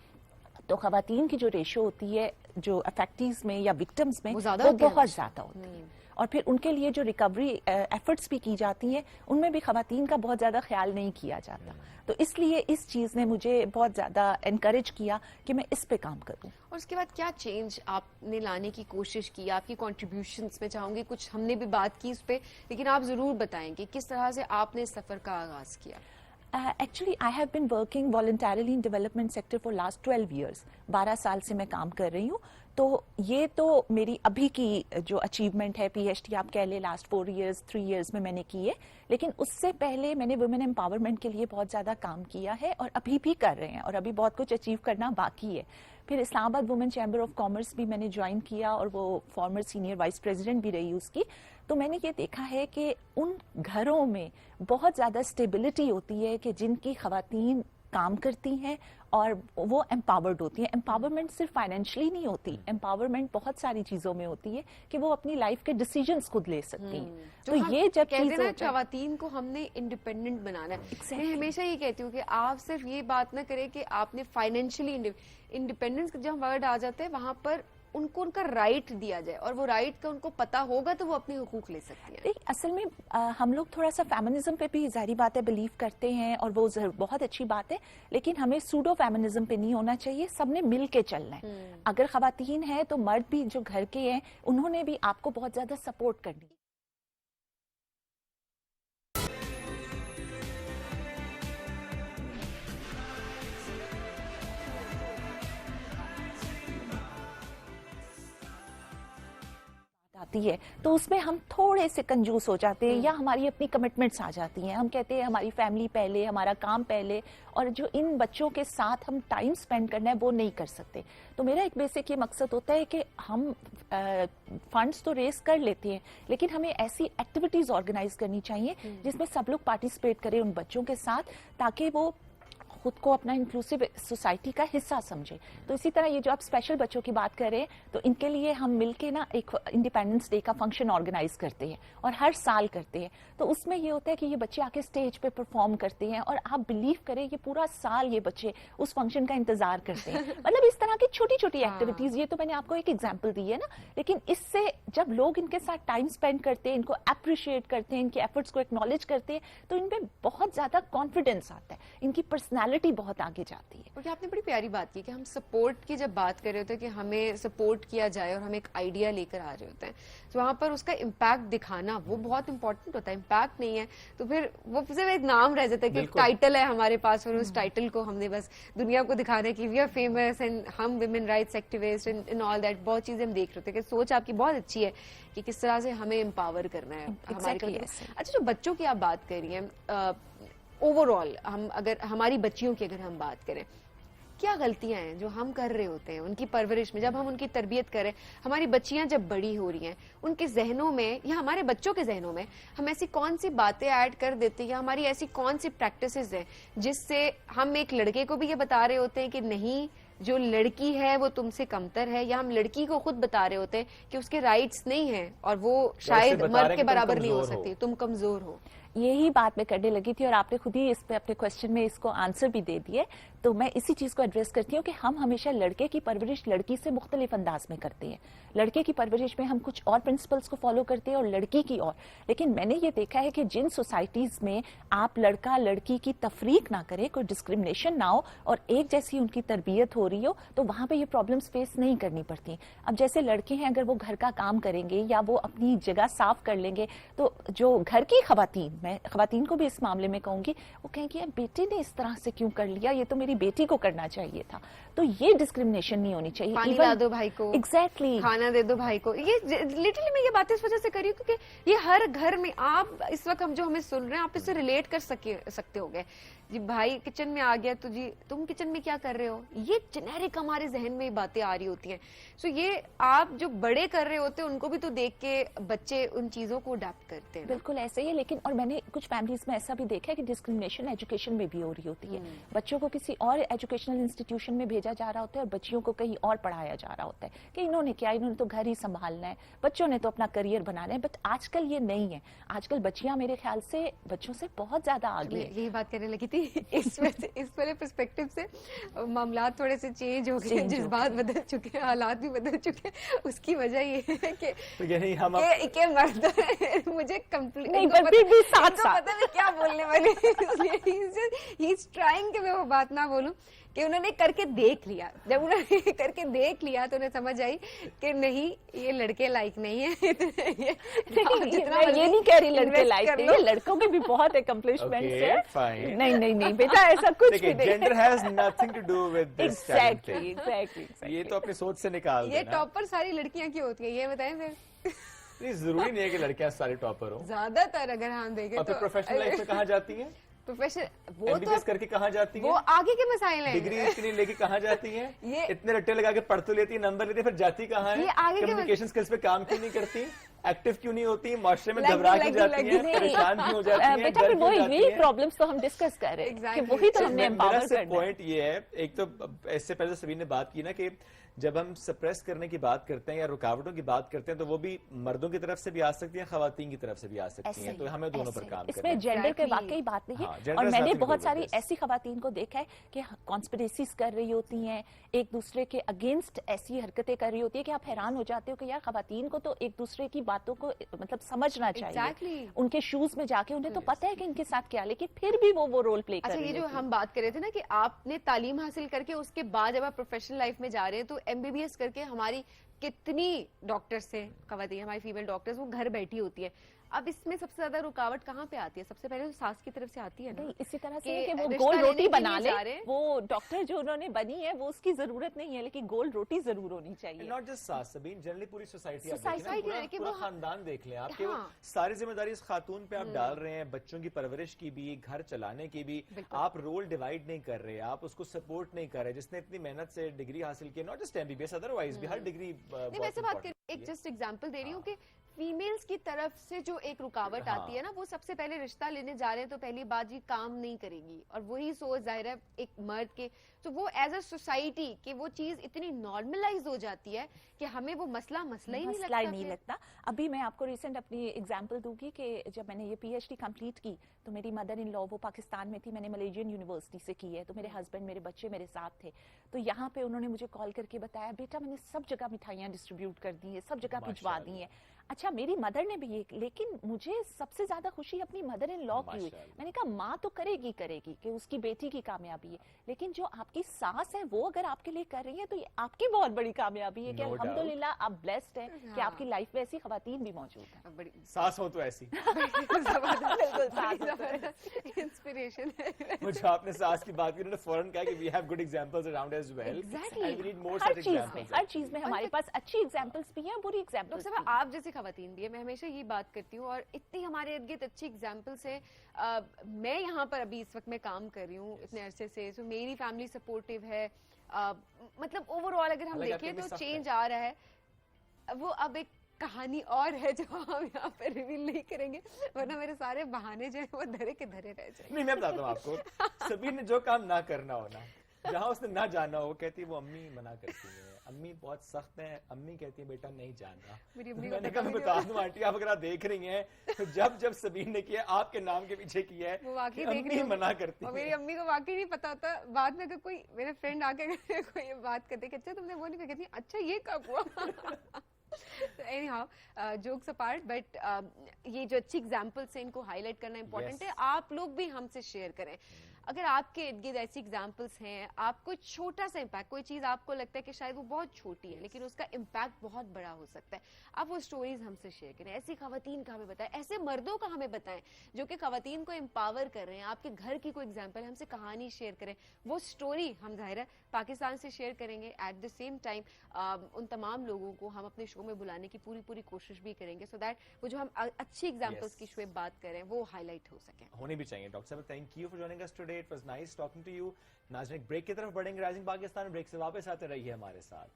تو خواتین کی جو ریشو ہوتی ہے جو افیکٹیز میں یا وکٹمز میں وہ بہت زیادہ ہوتی ہے, اور پھر ان کے لیے جو ریکوری ایفرٹس بھی کی جاتی ہیں ان میں بھی خواتین کا بہت زیادہ خیال نہیں کیا جاتا. تو اس لیے اس چیز نے مجھے بہت زیادہ انکریج کیا کہ میں اس پہ کام کروں. اور اس کے بعد کیا چینج آپ نے لانے کی کوشش کی, آپ کی کنٹریبیوشنز میں چاہوں گی کچھ ہم نے بھی بات کی اس پہ, لیکن آپ ضرور بتائیں گے کس طرح سے آپ نے اس سفر کا آغاز کیا. Actually, I have been working voluntarily in development sector for last 12 years. 12 سال سے میں کام کر رہی ہوں. تو یہ تو میری ابھی کی جو اچیومنٹ ہے, پی ایچ ڈی آپ کہہ لیں لاسٹ 4 years 3 years میں نے کی ہے, لیکن اس سے پہلے میں نے ویمن امپاورمنٹ کے لیے بہت زیادہ کام کیا ہے اور ابھی بھی کر رہے ہیں, اور ابھی بہت کچھ اچیو کرنا باقی ہے. پھر اسلام آباد وومن چیمبر آف کامرس بھی میں نے جوائن کیا اور وہ فارمر سینئر وائس پریزیڈنٹ بھی رہی اس کی. تو میں نے یہ دیکھا ہے کہ ان گھروں میں بہت زیادہ اسٹیبلٹی ہوتی ہے کہ جن کی خواتین کام کرتی ہیں اور وہ امپاورڈ ہوتی ہیں. امپاورمنٹ صرف فائنینشلی نہیں ہوتی, امپاورمنٹ بہت ساری چیزوں میں ہوتی ہے کہ وہ اپنی لائف کے ڈیسیجنز خود لے سکتی ہیں. تو یہ جب کہتے ہیں خواتین کو ہم نے انڈیپینڈنٹ بنانا ہے, میں ہمیشہ یہ کہتی ہوں کہ آپ صرف یہ بات نہ کریں کہ آپ نے فائنینشلی انڈیپینڈنس جب ورڈ آ جاتا ہے وہاں پر ان کو ان کا رائٹ دیا جائے, اور وہ رائٹ کا ان کو پتا ہوگا تو وہ اپنے حقوق لے سکتی ہیں. اصل میں ہم لوگ تھوڑا سا فیمنزم پہ بھی ظاہری بات ہے بلیو کرتے ہیں, اور وہ بہت اچھی بات ہے, لیکن ہمیں سوڈو فیمنزم پہ نہیں ہونا چاہیے. سب نے مل کے چلنا ہے. اگر خواتین ہیں تو مرد بھی جو گھر کے ہیں انہوں نے بھی آپ کو بہت زیادہ سپورٹ کرنی. آتی ہے تو اس میں ہم تھوڑے سے کنجوس ہو جاتے ہیں, یا ہماری اپنی کمٹمنٹس آ جاتی ہیں. ہم کہتے ہیں ہماری فیملی پہلے, ہمارا کام پہلے, اور جو ان بچوں کے ساتھ ہم ٹائم سپینڈ کرنا ہے وہ نہیں کر سکتے. تو میرا ایک بیسک یہ مقصد ہوتا ہے کہ ہم فنڈز تو ریز کر لیتے ہیں, لیکن ہمیں ایسی ایکٹیویٹیز آرگنائز کرنی چاہیے جس میں سب لوگ پارٹیسپیٹ کریں ان بچوں کے ساتھ, تاکہ وہ خود کو اپنا انکلوسیو سوسائٹی کا حصہ سمجھے. تو اسی طرح یہ جو آپ اسپیشل بچوں کی بات کر رہے ہیں, تو ان کے لیے ہم مل کے نا ایک انڈیپینڈنس ڈے کا فنکشن آرگنائز کرتے ہیں, اور ہر سال کرتے ہیں. تو اس میں یہ ہوتا ہے کہ یہ بچے آ کے اسٹیج پہ پرفارم کرتے ہیں, اور آپ بلیو کریں یہ پورا سال یہ بچے اس فنکشن کا انتظار کرتے ہیں. مطلب اس طرح کی چھوٹی چھوٹی ایکٹیویٹیز, یہ تو میں نے آپ کو ایک ایگزامپل دی ہے نا, لیکن اس سے جب لوگ ان کے ساتھ ٹائم اسپینڈ کرتے ہیں, ان کو اپریشیٹ کرتے ہیں, ان کے ایفرٹس کو ایکنالج کرتے ہیں, تو ان میں بہت زیادہ کانفیڈینس آتا ہے, ان کی پرسنالٹی بہت آگے جاتی ہے. اور آپ نے بڑی پیاری بات کی کہ ہم سپورٹ کی جب بات کر رہے ہوتے ہیں کہ ہمیں سپورٹ کیا جائے اور ہم ایک آئیڈیا لے کر آ رہے ہوتے ہیں, تو وہاں پر اس کا امپیکٹ دکھانا وہ بہت امپورٹنٹ ہوتا ہے. امپیکٹ نہیں ہے تو پھر وہ صرف ایک نام رہ جاتا ہے کہ ایک ٹائٹل ہے ہمارے پاس, اور اس ٹائٹل کو ہم نے بس دنیا کو دکھانا ہے کہ وی آر فیمس اینڈ ہم women rights activist and all that. بہت چیزیں ہم دیکھ رہے ہوتے ہیں کہ سوچ آپ کی بہت اچھی ہے کہ کس طرح سے ہمیں امپاور کرنا ہے ہمارے. اچھا, جو بچوں کی آپ بات کر رہی ہیں, اوور آل ہم اگر ہماری بچیوں کی اگر ہم بات کریں, کیا غلطیاں ہیں جو ہم کر رہے ہوتے ہیں ان کی پرورش میں, جب ہم ان کی تربیت کریں, ہماری بچیاں جب بڑی ہو رہی ہیں ان کے ذہنوں میں یا ہمارے بچوں کے ذہنوں میں ہم ایسی کون سی باتیں ایڈ کر دیتے ہیں, یا ہماری ایسی کون سی پریکٹسز ہیں جس سے ہم ایک لڑکے کو بھی یہ بتا رہے ہوتے ہیں کہ نہیں جو لڑکی ہے وہ تم سے کمتر ہے, یا ہم لڑکی کو خود بتا رہے ہوتے ہیں کہ اس کے رائٹس نہیں ہیں اور وہ شاید مرد کے برابر نہیں ہو سکتی, تم کمزور ہو. यही बात मैं करने लगी थी और आपने खुद ही इस पे अपने क्वेश्चन में इसको आंसर भी दे दिए। तो मैं इसी चीज को एड्रेस करती हूँ कि हम हमेशा लड़के की परवरिश लड़की से मुख्तलिफ अंदाज में करते हैं। लड़के की परवरिश में हम कुछ और प्रिंसिपल्स को फॉलो करते हैं और लड़की की और। लेकिन मैंने ये देखा है कि जिन सोसाइटीज में आप लड़का लड़की की तफरीक ना करें, कोई डिस्क्रिमिनेशन ना हो और एक जैसी उनकी तरबियत हो रही हो, तो वहां पे ये प्रॉब्लम्स फेस नहीं करनी पड़ती। अब जैसे लड़के हैं, अगर वो घर का काम करेंगे या वो अपनी जगह साफ कर लेंगे, तो जो घर की खवातीन, मैं खवातीन को भी इस मामले में कहूंगी, वो कहेंगे यार बेटे ने इस तरह से क्यों कर लिया, ये तो मेरी बेटी को करना चाहिए था। तो ये डिस्क्रिमिनेशन नहीं होनी चाहिए। पानी ला दो भाई को, एग्जैक्टली, खाना दे दो भाई को। ये लिटरली मैं ये बातें इस वजह से कर रही हूँ क्योंकि ये हर घर में, आप इस वक्त हम जो हमें सुन रहे हैं, आप इससे रिलेट कर सकते हो गए जी। भाई किचन में आ गया तो जी तुम किचन में क्या कर रहे हो, ये जेनेरिक हमारे जहन में बातें आ रही होती हैं। सो ये आप जो बड़े कर रहे होते हैं उनको भी तो देख के बच्चे उन चीजों को अडैप्ट करते हैं। बिल्कुल ऐसे ही है। लेकिन और मैंने कुछ फैमिलीज में ऐसा भी देखा है कि डिस्क्रिमिनेशन एजुकेशन में भी हो रही होती है। बच्चों को किसी और एजुकेशनल इंस्टीट्यूशन में भेजा जा रहा होता है और बच्चियों को कहीं और पढ़ाया जा रहा होता है कि इन्होंने क्या, इन्होंने तो घर ही संभालना है, बच्चों ने तो अपना करियर बनाना है। बट आजकल ये नहीं है। आजकल बच्चियां मेरे ख्याल से बच्चों से बहुत ज्यादा आगे है। यही बात करने लगी थी। इस वाले पर्सपेक्टिव से मामलात थोड़े से चेंज हो गए, जज्बात बदल चुके हैं, हालात भी बदल चुके हैं। उसकी वजह ये है कि तो यही हम के मर्द मुझे कंप्लीट नहीं, पता मैं क्या बोलने वाली, इसलिए ही इज ट्राइंग कि मैं वो बात ना बोलूं कि उन्होंने करके देख लिया। जब उन्होंने करके देख लिया तो उन्हें समझ आई कि नहीं, ये लड़के लायक नहीं है। मैं ये नहीं कह रही लड़के लायक नहीं है, लड़कों के भी बहुत अकम्प्लिशमेंट्स है। नहीं बेटा, ऐसा कुछ भी नहीं। Gender has nothing to do with this. Exactly. ये तो अपनी सोच से निकाल देना। ये टॉपर सारी लड़कियां क्यों होती है, ये बताएं फिर। नहीं, जरूरी नहीं है कि लड़कियां सारे टॉपर हो। ज्यादातर अगर हम देखें तो प्रोफेशनल लाइफ में कहाँ जाती हैं? प्रोफेशनल वो MBBS तो करके कहाँ जाती है? वो आगे के मसाइल हैं। डिग्री इतनी लेके कहाँ जाती है? ये इतने रट्टे लगा के पढ़ तो लेती है, नंबर लेती है, फिर जाती कहाँ है? ये आगे के कम्युनिकेशन स्किल्स पे काम क्यों नहीं करती? एक्टिव क्यों नहीं होती? माशरे में घबरा क्यों जाती है? परेशान क्यों हो जाती है? बेटा फिर वही प्रॉब्लम्स तो हम डिस्कस कर रहे हैं कि वही तो हमने एम्पावर करना है। पॉइंट ये है, एक तो इससे पहले सबीन ने बात की ना कि जब हम सप्रेस करने की बात करते हैं या रुकावटों की बात करते हैं तो वो भी मर्दों की तरफ से भी आ सकती हैं, खवातीन की तरफ से भी आ सकती हैं। तो हमें दोनों पर काम करना है। इसमें जेंडर के वाकई बात नहीं है। और मैंने बहुत सारी ऐसी खवातीन को देखा है कि कॉन्स्पिरेसीज कर रही होती हैं, एक दूसरे के अगेंस्ट ऐसी हरकतें कर रही होती है कि आप हैरान हो जाते हो कि यार खवातीन को तो एक दूसरे की बातों को मतलब समझना चाहिए। उनके शूज में जाके उन्हें तो पता है कि इनके साथ क्या, लेकिन फिर भी वो रोल प्ले कर रही है। ये जो हम बात कर रहे थे ना कि आपने तालीम हासिल करके उसके बाद जब आप प्रोफेशनल लाइफ में जा रहे हैं तो MBBS करके हमारी कितनी डॉक्टर्स से खवातीन, हमारी फीमेल डॉक्टर्स वो घर बैठी होती है। अब इसमें सबसे ज्यादा रुकावट कहाँ पे आती है? सबसे पहले तो सास की तरफ से आती है ना। इसी तरह से कि वो गोल रोटी बना ले, वो डॉक्टर जो उन्होंने बनी है वो उसकी जरूरत नहीं है, लेकिन गोल रोटी जरूर होनी चाहिए। नॉट जस्ट सास सबीन, जनरली पूरी सोसाइटी पूरा खानदान देख लें आप, सारी जिम्मेदारी इस खातून पे आप डाल रहे हैं, बच्चों की परवरिश की भी, घर चलाने की भी। आप रोल डिवाइड नहीं कर रहे, आप उसको सपोर्ट नहीं कर रहे। जिसने इतनी मेहनत से डिग्री हासिल की, नॉट जस्ट MBBS, अदरवाइज भी हर डिग्री। वैसे बात कर, एक जस्ट एग्जाम्पल दे रही हूँ कि फीमेल्स की तरफ से जो एक रुकावट आती है ना, वो सबसे पहले रिश्ता लेने जा रहे हैं तो पहली बात जी काम नहीं करेगी, और वही सोच जाहिर है एक मर्द के, तो वो एज अ सोसाइटी कि वो चीज इतनी नॉर्मलाइज हो जाती है कि हमें वो मसला ही नहीं लगता। अभी मैं आपको रिसेंट अपनी एग्जांपल दूंगी कि जब मैंने ये PhD कंप्लीट की तो मेरी मदर इन लॉ वो पाकिस्तान में थी, मैंने मलेशियन यूनिवर्सिटी से की है, तो मेरे हस्बैंड मेरे बच्चे मेरे साथ थे। तो यहाँ पे उन्होंने मुझे कॉल करके बताया, बेटा मैंने सब जगह मिठाइयाँ डिस्ट्रीब्यूट कर दी है, सब जगह भिजवा दी है। अच्छा मेरी मदर ने भी ये, लेकिन मुझे सबसे ज्यादा खुशी अपनी मदर इन लॉ की हुई। मैंने कहा माँ तो करेगी कि उसकी बेटी की कामयाबी है, लेकिन जो आपकी सास है वो अगर आपके लिए कर रही है तो ये आपकी बहुत बड़ी कामयाबी है कि अल्हम्दुलिल्लाह आप ब्लेस्ड हैं कि आपकी लाइफ में ऐसी खवातीन भी मौजूद है। सास हो तो ऐसी इंस्पिरेशन है। मुझे आपने सास की बात की, उन्होंने फौरन कहा कि we have good examples around as well and we need more such examples. हर चीज में हमारे पास अच्छी एग्जांपल्स भी हैं, बुरी एग्जांपल्स भी। आप जैसे खवातीन भी है, मैं हमेशा ये बात करती हूँ और इतनी हमारे इर्द गिर्द अच्छी एग्जांपल्स है। मैं यहाँ पर अभी इस वक्त मैं काम कर रही हूँ इतने अरसे से, तो मेरी फैमिली सपोर्टिव है। मतलब ओवरऑल अगर हम देखें तो चेंज आ रहा है। वो अब एक कहानी और है जो हम यहाँ पे रिवील नहीं करेंगे, वरना मेरे सारे बहाने जो है वो धरे के धरे रह जाएंगे। नहीं मैं बताता हूँ आपको, सभी ने जो काम ना करना हो ना, जहाँ उसने ना जाना हो, कहती है वो अम्मी मना करती है, امی بہت سخت ہیں, امی کہتی ہیں بیٹا نہیں جاننا. میری امی میں نے کہا میں بتا دوں آنٹی, آپ اگر دیکھ رہی ہیں تو جب سبین نے کیا آپ کے نام کے پیچھے کیا ہے, وہ واقعی امی دیکھ رہی منع کرتی اور ہیں. میری امی کو واقعی نہیں پتا ہوتا. بعد میں اگر کوئی میرے فرینڈ آ کے کوئی یہ بات کرتے کہ اچھا تم نے وہ نہیں کہتی, اچھا یہ کب ہوا. Any how, jokes apart, but یہ جو اچھی ایگزامپلس ہیں ان کو ہائی لائٹ کرنا امپورٹنٹ ہے. آپ لوگ بھی ہم سے شیئر کریں اگر آپ کے ارد گرد ایسی ایگزامپلس ہیں, آپ کو چھوٹا سا امپیکٹ, کوئی چیز آپ کو لگتا ہے کہ شاید وہ بہت چھوٹی ہے لیکن اس کا امپیکٹ بہت بڑا ہو سکتا ہے, آپ وہ سٹوریز ہم سے شیئر کریں. ایسی خواتین کا ہمیں بتائیں, ایسے مردوں کا ہمیں بتائیں جو کہ خواتین کو امپاور کر رہے ہیں. آپ کے گھر کی کوئی ایگزامپل, ہم سے کہانی شیئر کریں. وہ سٹوری ہم ظاہر ہے پاکستان سے شیئر کریں گے. ایٹ دا سیم ٹائم ان تمام لوگوں کو ہم اپنے شو میں بلانے کی پوری کوشش بھی کریں گے, سو دیٹ وہ جو ہم اچھی ایگزامپلس کی شو بات کریں وہ ہائی لائٹ ہو سکیں. ہونی بھی چاہیے. ڈاکٹر صاحب thank you for joining us today, it was nice talking to you. ناظرین ایک بریک کی طرف بڑھیں گے. رائزنگ پاکستان بریک سے واپس آتے رہیے ہمارے ساتھ.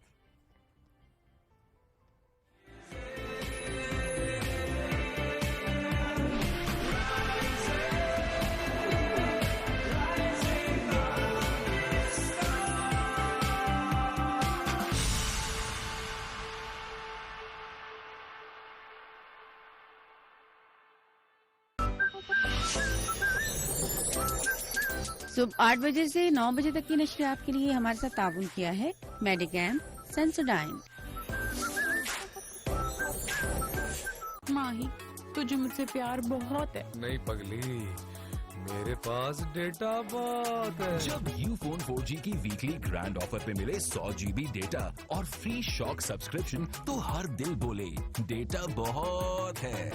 صبح 8 بجے سے 9 بجے تک کی نشریات کے لیے ہمارے ساتھ تعاون کیا ہے میڈیکیم سینسوڈائن. ماہی تجھے مجھ سے پیار بہت ہے. نہیں پگلی, میرے پاس ڈیٹا بہت ہے. جب یو فون 4G کی ویکلی گرینڈ آفر پہ ملے 100 GB ڈیٹا اور فری شاک سبسکرپشن تو ہر دل بولے ڈیٹا بہت ہے.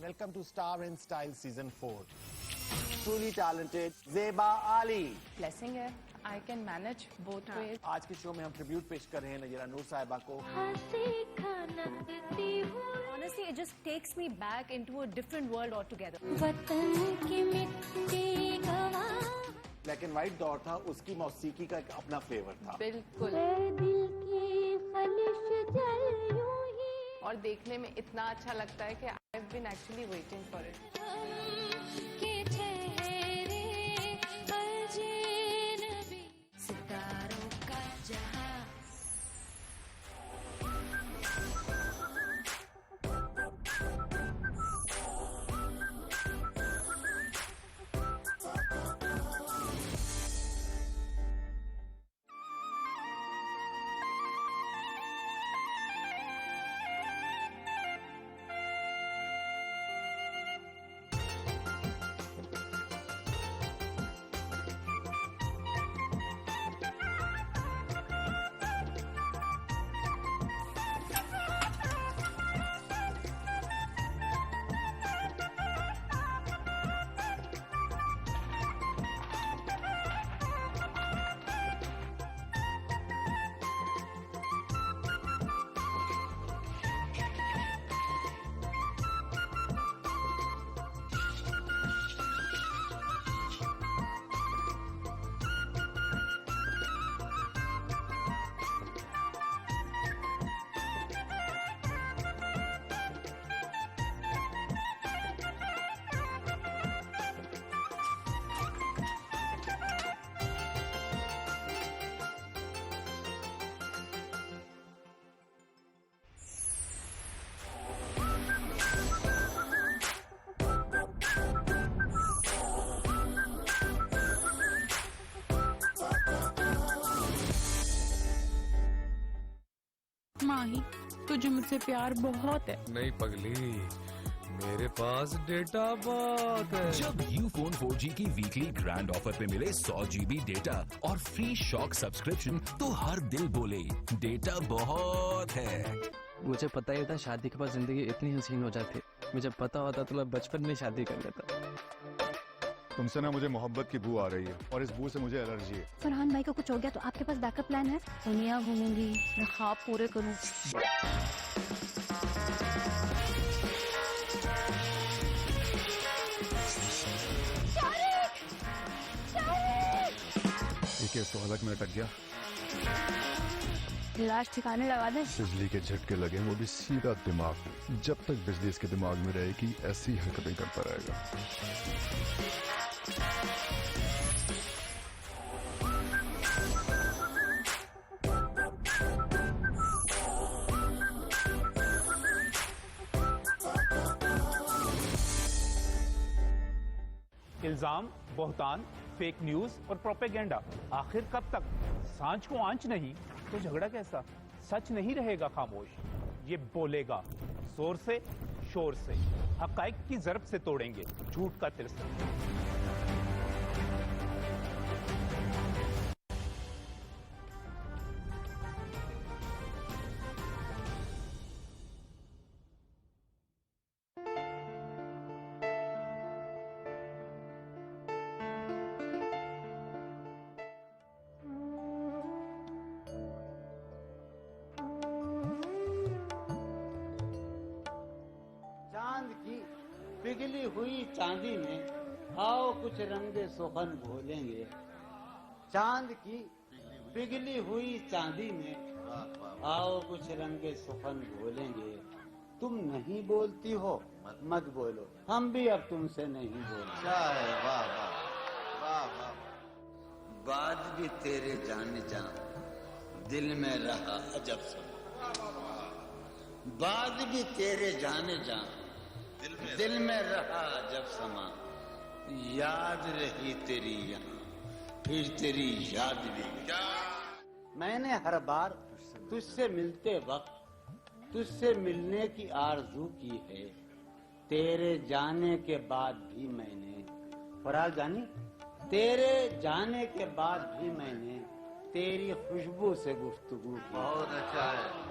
Welcome to Star in Style Season 4. Truly talented Zeba Ali. Blessing ہے, I can manage both ways. آج کے شو میں ہم ٹریبیوٹ پیش کر رہے ہیں نجیرہ نور صاحبہ کو. Honestly, it just takes me back into a different world altogether. Black and white دور تھا, اس کی موسیقی کا ایک اپنا فلیور تھا. بالکل. اور دیکھنے میں اتنا اچھا لگتا ہے کہ I've been actually waiting for it. सितारों का जहां ماہی تجھے مجھ سے پیار بہت ہے. نہیں پگلی, میرے پاس ڈیٹا بہت ہے. جب یو فون 4G کی ویکلی گرینڈ آفر پہ ملے 100 GB ڈیٹا اور فری شاک سبسکرپشن تو ہر دل بولے ڈیٹا بہت ہے. مجھے پتا ہی تھا شادی کے بعد زندگی اتنی حسین ہو جاتی. مجھے پتا ہوتا تو میں بچپن میں شادی کر لیتا. تم سے نا مجھے محبت کی بو آ رہی ہے اور اس بو سے مجھے الرجی ہے. فرحان بھائی کو کچھ ہو گیا تو آپ کے پاس بیک اپ پلان ہے؟ دنیا گھوموں گی, میں خواب پورے کروں. केस तो हलक में अटक गया। लाश ठिकाने लगा दे। बिजली के झटके लगे, वो भी सीधा दिमाग। जब तक बिजली इसके दिमाग में रहेगी ऐसी हरकतें करता रहेगा। इल्जाम, बहतान, फेक न्यूज और प्रोपेगेंडा, आखिर कब तक? सांझ को आंच नहीं तो झगड़ा कैसा? सच नहीं रहेगा खामोश, ये बोलेगा जोर से, शोर से, हकाइक की ज़रब से तोड़ेंगे झूठ का तिरस्म। चांद की पिघली हुई चांदी में आओ कुछ रंगे सुखन घोलेंगे। चांद की पिघली हुई चांदी में आओ कुछ रंगे सुखन घोलेंगे। तुम नहीं बोलती हो मत बोलो, हम भी अब तुमसे नहीं बोलते। वाह वाह वाह वाह। बाद भी तेरे जाने जा दिल में रहा अजब समा। बाद भी तेरे जाने जा दिल में रहा जब समा। याद रही तेरी यहाँ फिर तेरी याद भी क्या। मैंने हर बार तुझसे मिलते वक्त तुझसे मिलने की आरज़ू की है। तेरे जाने के बाद भी मैंने फराज जानी, तेरे जाने के बाद भी मैंने तेरी खुशबू से गुफ्तगू की। बहुत अच्छा है।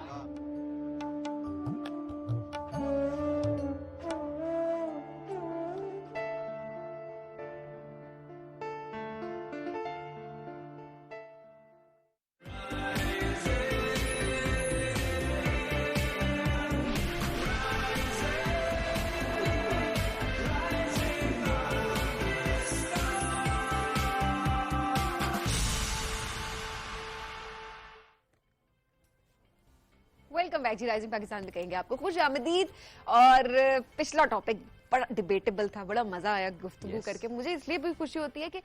वेलकम बैक जी राइजिंग पाकिस्तान में कहेंगे आपको खुश आमदीद। और पिछला टॉपिक बड़ा डिबेटेबल था, बड़ा मजा आया गुफ्तगू करके। मुझे इसलिए भी खुशी होती है कि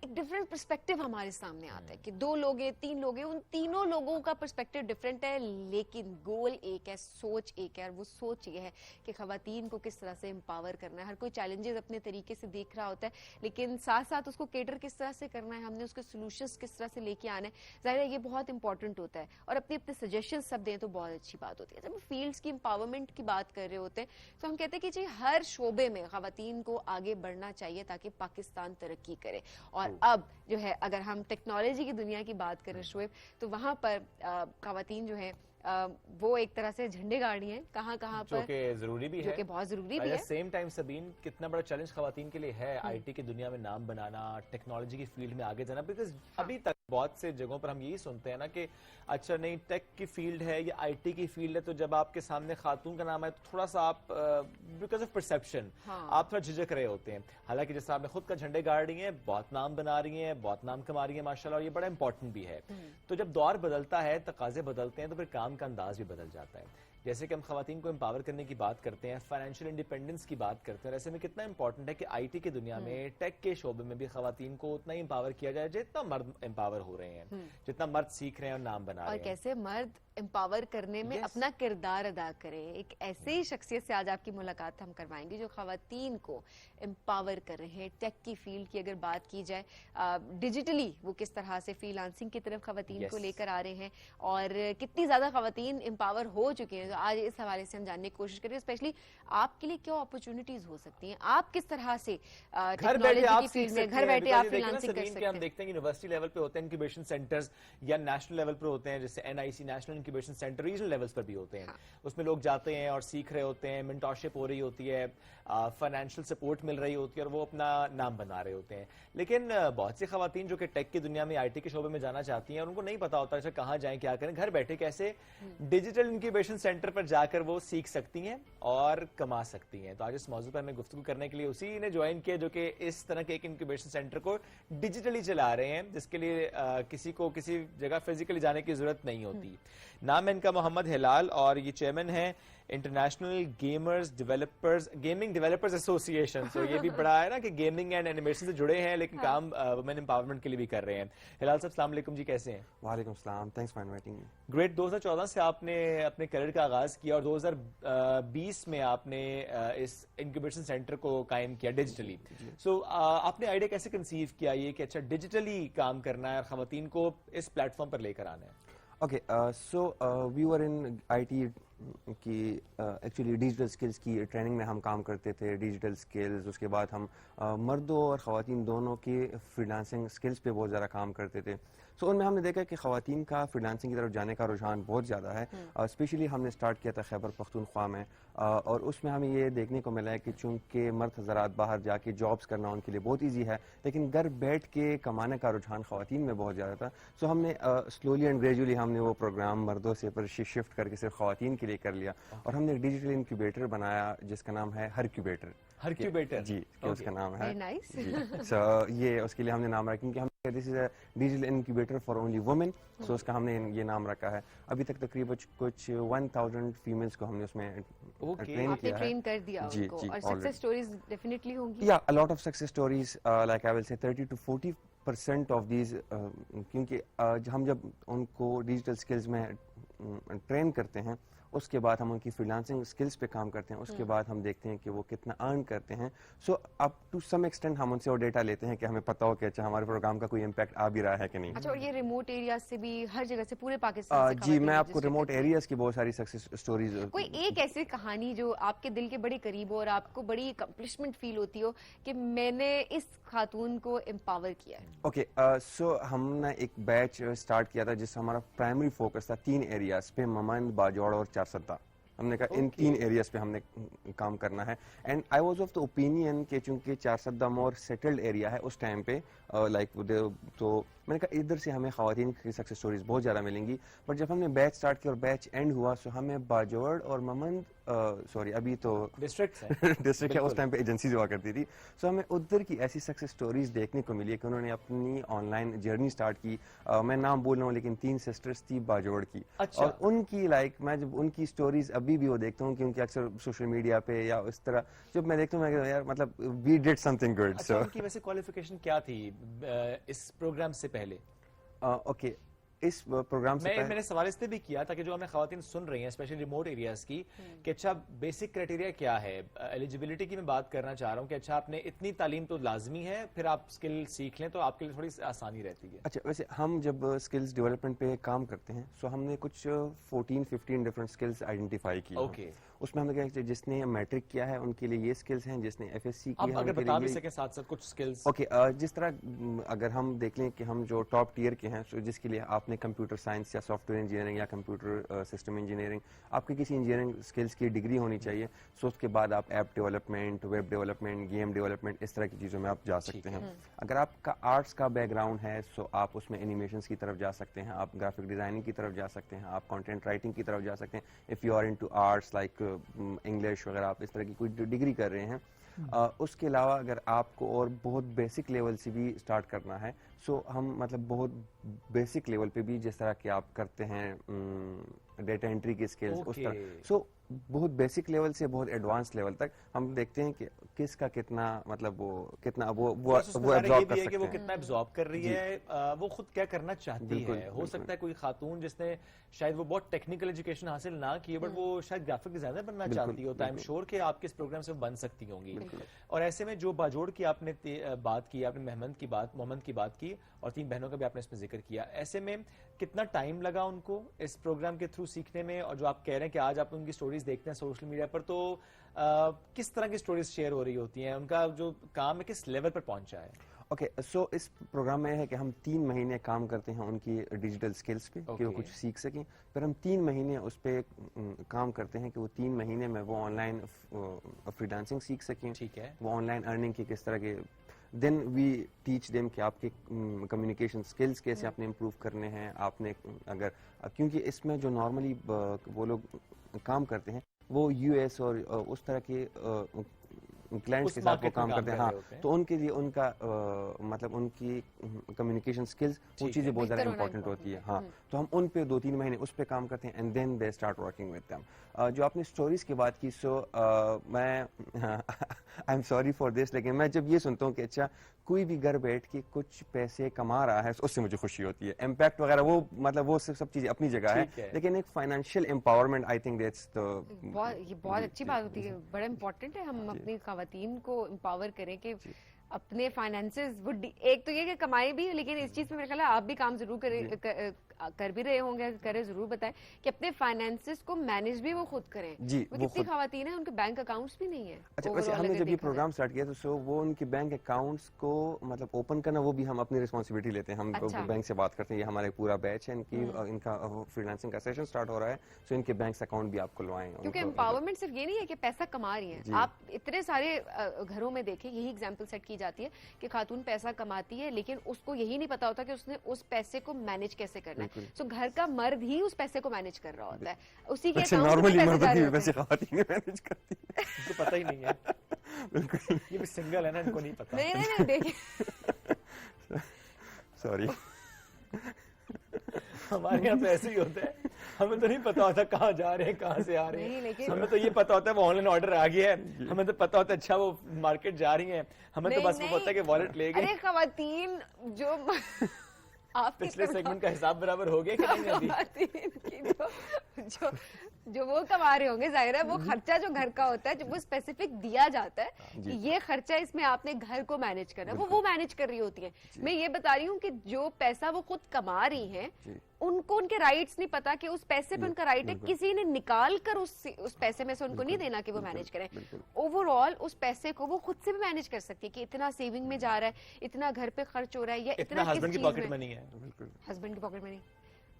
एक डिफरेंट पर्सपेक्टिव हमारे सामने आता है कि दो लोग हैं, तीन लोग हैं, उन तीनों लोगों का पर्सपेक्टिव डिफरेंट है, लेकिन गोल एक है, सोच एक है। और वो सोच ये है कि खवातीन को किस तरह से एम्पावर करना है। हर कोई चैलेंजेस अपने तरीके से देख रहा होता है, लेकिन साथ साथ उसको केटर किस तरह से करना है, हमने उसके सोल्यूशंस किस तरह से लेके आना है, जाहिर है ये बहुत इंपॉर्टेंट होता है। और अपने अपने सजेशन सब दें तो बहुत अच्छी बात होती है। जब फील्ड्स की एम्पावरमेंट की बात कर रहे होते हैं तो हम कहते हैं कि जी हर शोबे में खवातीन को आगे बढ़ना चाहिए ताकि पाकिस्तान तरक्की करे। और अब जो है अगर हम टेक्नोलॉजी की दुनिया की बात करें शोएब, तो वहां पर खवातीन जो है वो एक तरह से झंडे गाड़ी हैं कहाँ पर, जो कि जरूरी भी है, जो कि बहुत जरूरी भी है। सेम टाइम सबीन कितना बड़ा चैलेंज खवातीन के लिए है आईटी की दुनिया में नाम बनाना, टेक्नोलॉजी की फील्ड में आगे जाना। बिकॉज अभी तक बहुत से जगहों पर हम यही सुनते हैं ना कि अच्छा नहीं टेक की फील्ड है या आईटी की फील्ड है, तो जब आपके सामने खातून का नाम है तो थोड़ा सा आप बिकॉज ऑफ परसेप्शन आप थोड़ा झिझक रहे होते हैं। हालांकि जैसे आपने खुद का झंडे गाड़ रही हैं, बहुत नाम बना रही हैं, बहुत नाम कमा रही हैं माशाल्लाह, और ये बड़ा इंपॉर्टेंट भी है। तो जब दौर बदलता है, तकाजे बदलते हैं, तो फिर काम का अंदाज भी बदल जाता है। जैसे कि हम खवातीन को एम्पावर करने की बात करते हैं, फाइनेंशियल इंडिपेंडेंस की बात करते हैं, ऐसे में कितना इंपॉर्टेंट है कि आईटी की दुनिया में, टेक के शोबे में भी खवातीन को उतना ही एम्पावर किया जाए जितना मर्द एम्पावर हो रहे हैं, जितना मर्द सीख रहे हैं और नाम बना रहे हैं। और कैसे मर्द एम्पावर करने में अपना किरदार अदा करें। एक ऐसे ही शख्सियत से आज आपकी मुलाकात हम करवाएंगे जो खवातीन को एम्पावर कर रहे हैं। टेक की फील्ड की अगर बात की जाए, डिजिटली वो किस तरह से फ्रीलांसिंग की तरफ खवातीन को लेकर आ रहे हैं और कितनी ज्यादा खवातीन एम्पावर हो चुकी हैं। तो आज इस हवाले से हम जानने की कोशिश करें, स्पेशली आपके लिए क्या अपॉर्चुनिटीज हो सकती हैं, आप किस तरह से टेक्नोलॉजी की फील्ड में घर बैठे आप फ्रीलांसिंग कर सकते हैं। हम देखते हैं कि यूनिवर्सिटी लेवल पे होते हैं इंक्यूबेशन सेंटर्स, या नेशनल लेवल पर होते हैं जैसे NIC national incubation centre, regional levels पर भी होते हैं। उसमें लोग जाते हैं और सीख रहे होते हैं, मेंटरशिप हो रही होती है, फाइनेंशियल सपोर्ट मिल रही होती है और वो अपना नाम बना रहे होते हैं. लेकिन बहुत सी खवातीन जो कि टेक की दुनिया में, IT के शोबे में जाना चाहती हैं और उनको नहीं पता होता है कहाँ जाएं, क्या करें, घर बैठे कैसे डिजिटल इंक्यूबेशन सेंटर पर जाकर वो सीख सकती हैं और कमा सकती हैं. तो आज इस मौजू पर हमें गुफ्तगू करने के लिए उसी ने ज्वाइन किया जो कि इस तरह के एक इंक्यूबेशन सेंटर को डिजिटली चला रहे हैं, जिसके लिए किसी को किसी जगह फिजिकली जाने की जरूरत नहीं होती. नाम है इनका मोहम्मद हिलाल और ये चेयरमैन है इंटरनेशनल गेमिंग डेवलपर्स एसोसिएशन. तो ये भी बड़ा है ना कि गेमिंग एंड एनिमेशन से जुड़े हैं, लेकिन काम वुमेन एम्पावरमेंट के लिए भी कर रहे हैं. हिलाल साहब अस्सलाम वालेकुम जी, कैसे हैं? वालेकुम सलाम, thanks for inviting me. Great. 2014 से आपने अपने करियर का आगाज किया और 2020 में आपने इस इंक्यूबेशन सेंटर को कायम किया डिजिटली. सो आपने आइडिया कैसे कंसीव किया ये कि अच्छा डिजिटली काम करना है और खवातीन को इस प्लेटफॉर्म पर लेकर आना है? Okay, so we were in IT की एक्चुअली डिजिटल स्किल्स की ट्रेनिंग में हम काम करते थे. डिजिटल स्किल्स, उसके बाद हम मर्दों और ख़वातीन दोनों की फ्रीलांसिंग स्किल्स पे बहुत ज़्यादा काम करते थे. सो उनमें हमने देखा कि ख़वातीन का फ्रीलांसिंग की तरफ जाने का रुझान बहुत ज़्यादा है. स्पेशली हमने स्टार्ट किया था खैबर पख्तूनख्वा में, और उसमें हमें ये देखने को मिला है कि चूँकि मर्द हज़रात बाहर जाके जॉब्स करना उनके लिए बहुत ईजी है, लेकिन घर बैठ के कमाने का रुझान ख़वातीन में बहुत ज़्यादा था. सो हमने स्लोली एंड ग्रेजुअली हमने वो प्रोग्राम मर्दों से पर शिफ्ट करके सिर्फ ख़वातीन के लिए कर लिया और हमने एक डिजिटल इंक्यूबेटर बनाया जिसका नाम है हरक्यूबेटर. हरक्यूबेटर जी, उसका नाम है. nice. सो ये उसके लिए हमने नाम रखा क्योंकि हम this is a digital incubator for only women. So उसका हमने ये नाम रखा है. अभी तक तकरीबन कुछ 1000 फीमेल्स को हमने उसमें ट्रेन किया है. ट्रेन कर दिया उनको. और सक्सेस स्टोरीज डेफिनेटली होंगी. या a lot of success stories, like I will say 30 to 40% of these, क्योंकि हम जब उनको डिजिटल स्किल्स में ट्रेन करते हैं उसके बाद हम उनकी फ्रीलांसिंग स्किल्स पे काम करते हैं, उसके बाद हम देखते हैं कि वो कितना अर्न करते हैं. So up to some extent हम उनसे वो डेटा लेते हैं कि हमें पता हो कि अच्छा हमारे प्रोग्राम का कोई इम्पैक्ट आ भी रहा है कि नहीं. अच्छा, और ये रिमोट एरिया से भी, हर जगह से, पूरे पाकिस्तान से जी, मैं आपको रिमोट एरियाज की बहुत सारी सक्सेस स्टोरीज. कोई एक ऐसी कहानी जो आपके दिल के बड़े करीब हो और आपको बड़ी अकम्पलिशमेंट फील होती हो कि मैंने इस खातून को एम्पावर किया है? ओके, सो हमने एक बैच स्टार्ट किया था जिससे हमारा प्राइमरी फोकस था 3 एरियाज पे, ममंद, बाजौड़ और चारसद्दा. हमने कहा इन 3 एरियाज पे हमने काम करना है. And I was of the opinion कि चूंकि चारसद्दा मोर सेटल्ड एरिया है उस टाइम पे, तो मैंने कहा इधर से हमें ख़वातीन की सक्सेस स्टोरीज बहुत ज़्यादा मिलेंगी. बट जब हमने बैच स्टार्ट किया और बैच एंड हुआ, सो हमें बाजौड़ और ममंद, सॉरी अभी तो डिस्ट्रिक्ट है उस टाइम पे एजेंसीज हुआ करती थी. सो हमें उधर की ऐसी सक्सेस स्टोरीज देखने को मिली कि उन्होंने अपनी ऑनलाइन जर्नी स्टार्ट की. मैं नाम बोल रहा हूँ लेकिन 3 सिस्टर्स थी बाजौड़ की. अच्छा. और उनकी मैं जब उनकी स्टोरीज अभी भी वो देखता हूँ क्योंकि अक्सर सोशल मीडिया पे या इस तरह जब मैं देखता हूँ, मैं यार मतलब वी डिड समथिंग गुड. अच्छा, उनकी वैसे क्वालिफिकेशन क्या थी इस प्रोग्राम से पहले? ओके, इस प्रोग्राम से मैंने सवाल इसलिए भी किया ताकि जो हमें खवातीन सुन रही हैं स्पेशली रिमोट एरियाज की, कि अच्छा बेसिक क्राइटेरिया क्या है. एलिजिबिलिटी की मैं बात करना चाह रहा हूँ कि अच्छा आपने इतनी तालीम तो लाजमी है, फिर आप स्किल सीख लें तो आपके लिए थोड़ी आसानी रहती है. अच्छा, वैसे हम जब स्किल्स डेवलपमेंट पे काम करते हैं सो हमने कुछ 14-15 डिफरेंट स्किल्स आइडेंटिफाई की. ओके. उसमें हमने क्या, जिसने मैट्रिक किया है उनके लिए ये स्किल्स हैं, जिसने FSC की है अगर बता भी सके साथ साथ कुछ स्किल्स. ओके, जिस तरह अगर हम देख लें कि हम जो टॉप टियर के हैं, सो जिसके लिए आपने कंप्यूटर साइंस या सॉफ्टवेयर इंजीनियरिंग या कंप्यूटर सिस्टम इंजीनियरिंग, आपकी किसी इंजीनियरिंग स्किल्स की डिग्री होनी चाहिए. सो उसके बाद आप app development, web development, game development, इस तरह की चीज़ों में आप जा सकते हैं. अगर आपका आर्ट्स का बैकग्राउंड है सो आप उसमें एनिमेशंस की तरफ जा सकते हैं, आप ग्राफिक डिज़ाइनिंग की तरफ जा सकते हैं, आप कंटेंट राइटिंग की तरफ जा सकते हैं. If you are into arts like English वगैरह, आप इस तरह की कोई डिग्री कर रहे हैं. उसके अलावा अगर आपको और बहुत बेसिक लेवल से भी स्टार्ट करना है, सो हम मतलब बहुत बेसिक लेवल पे भी जिस तरह के आप करते हैं डेटा एंट्री की स्किल्स, उस तरह. सो बहुत बेसिक लेवल से बहुत एडवांस लेवल तक हम देखते हैं कि किसका कितना मतलब वो कितना वो एब्जॉर्ब कर सकते हैं, वो कितना एब्जॉर्ब कर रही है, वो खुद क्या करना चाहती है. हो सकता है कोई खातून जिसने शायद वो बहुत टेक्निकल एजुकेशन हासिल ना की है बट वो शायद ग्राफिक डिजाइनर बनना चाहती हो, तो आई एम श्योर कि आपके इस प्रोग्राम से बन सकती होंगी. और ऐसे में जो बाजौड़ की आपने बात की, आपने मोहम्मद की बात की और 3 बहनों का भी आपने इसमें जिक्र किया, ऐसे में कितना टाइम लगा उनको इस प्रोग्राम के थ्रू सीखने में? और जो आप कह रहे हैं कि आज आप उनकी स्टोरीज देखते हैं सोशल मीडिया पर, तो किस तरह की स्टोरीज शेयर हो रही होती हैं, उनका जो काम है किस लेवल पर पहुंचा है? اوکے سو اس پروگرام میں ہے کہ ہم 3 مہینے کام کرتے ہیں ان کی ڈیجیٹل سکلز پہ کہ وہ کچھ سیکھ سکیں. پھر ہم 3 مہینے اس پہ کام کرتے ہیں کہ وہ 3 مہینے میں وہ آن لائن فری ڈانسنگ سیکھ سکیں. ٹھیک ہے. وہ آن لائن ارننگ کی کس طرح کے. دین وی ٹیچ دیم کہ آپ کے کمیونیکیشن اسکلس کیسے آپ نے امپروو کرنے ہیں. آپ نے اگر کیونکہ اس میں جو نارملی وہ لوگ کام کرتے ہیں وہ یو ایس اور اس طرح کے کلائنٹس کے ساتھ وہ کام کرتے ہیں. ہاں تو ان کے لیے ان کا مطلب ان کی کمیونیکیشن اسکلز وہ چیزیں بہت زیادہ امپورٹنٹ ہوتی ہے. ہاں تو ہم ان پہ 2-3 مہینے اس پہ کام کرتے ہیں and then they start working with them. جو آپ نے اسٹوریز کی بات کی سو میں I am sorry for this لیکن میں جب یہ سنتا ہوں کہ اچھا کوئی بھی گھر بیٹھ کے کچھ پیسے کما رہا ہے اس سے مجھے خوشی ہوتی ہے. امپیکٹ وغیرہ وہ مطلب وہ سب چیزیں اپنی جگہ ہے لیکن ایک financial empowerment I think that's یہ بہت اچھی بات ہوتی ہے. بڑا امپورٹنٹ ہے ہم اپنی خواتین کو امپاور کریں کہ اپنے فائنینسز ایک تو یہ کہ کمائی بھی لیکن اس چیز میں میرا خیال ہے آپ بھی کام ضرور کر بھی رہے ہوں گے. کریں ضرور بتائیں کہ اپنے فائنینسز کو مینیج بھی وہ خود کریں. وہ کتنی خواتین ہیں ان کے بینک اکاؤنٹس بھی نہیں ہیں. اچھا ویسے ہم نے جب یہ پروگرام اسٹارٹ کیا تو سو وہ ان کے بینک اکاؤنٹس کو مطلب اوپن کرنا وہ بھی ہم اپنی رسپانسبلٹی لیتے ہیں. ہم بینک سے بات کرتے ہیں یہ ہمارا پورا بیچ ہے ان کا فری لانسنگ کا سیشن اسٹارٹ ہو رہا ہے سو ان کے بینک اکاؤنٹ بھی آپ کھلوائیں. کیونکہ امپاورمنٹ صرف یہ نہیں ہے کہ پیسہ کما رہی ہیں. آپ اتنے سارے گھروں میں دیکھیں یہی ایگزامپل سیٹ کی جاتی ہے کہ خاتون پیسہ کماتی ہے لیکن اس کو یہی نہیں پتا ہوتا کہ اس نے اس پیسے کو مینیج کیسے کرنا ہے. سو گھر کا مرد ہی اس پیسے کو مینیج کر رہا ہوتا ہے. اسی کے پتہ ہی نہیں ہے. بالکل یہ بھی سنگل ہے نا ان کو نہیں پتا. نہیں دیکھیں سوری ہمارے یہاں تو ایسے ہی ہوتا ہے. ہمیں تو نہیں پتا ہوتا کہاں جا رہے ہیں کہاں سے آ رہے ہیں. ہمیں تو یہ پتا ہوتا ہے وہ آن لائن آرڈر آ گیا ہے. ہمیں تو پتا ہوتا ہے اچھا وہ مارکیٹ جا رہی ہیں. ہمیں تو بس وہ پتا ہے کہ والٹ لے گئے. خواتین جو آپ پچھلے سیگمنٹ کا حساب برابر ہو گیا کہ نہیں ابھی جو وہ کما رہے ہوں گے ظاہر ہے وہ خرچہ جو گھر کا ہوتا ہے جب وہ اسپیسیفک دیا جاتا ہے کہ یہ خرچہ اس میں آپ نے گھر کو مینیج کرنا ہے وہ مینیج کر رہی ہوتی ہیں. میں یہ بتا رہی ہوں کہ جو پیسہ وہ خود کما رہی ہیں ان کو ان کے رائٹس نہیں پتا کہ اس پیسے پہ ان کا رائٹ ہے. کسی نے نکال کر اس پیسے میں سے ان کو نہیں دینا کہ وہ مینیج کریں. اوور آل اس پیسے کو وہ خود سے بھی مینیج کر سکتی ہے کہ اتنا سیونگ میں جا رہا ہے اتنا گھر پہ خرچ ہو رہا ہے یا اتنا ہسبینڈ کی پاکٹ منی ہے. ہسبینڈ کی پاکٹ منی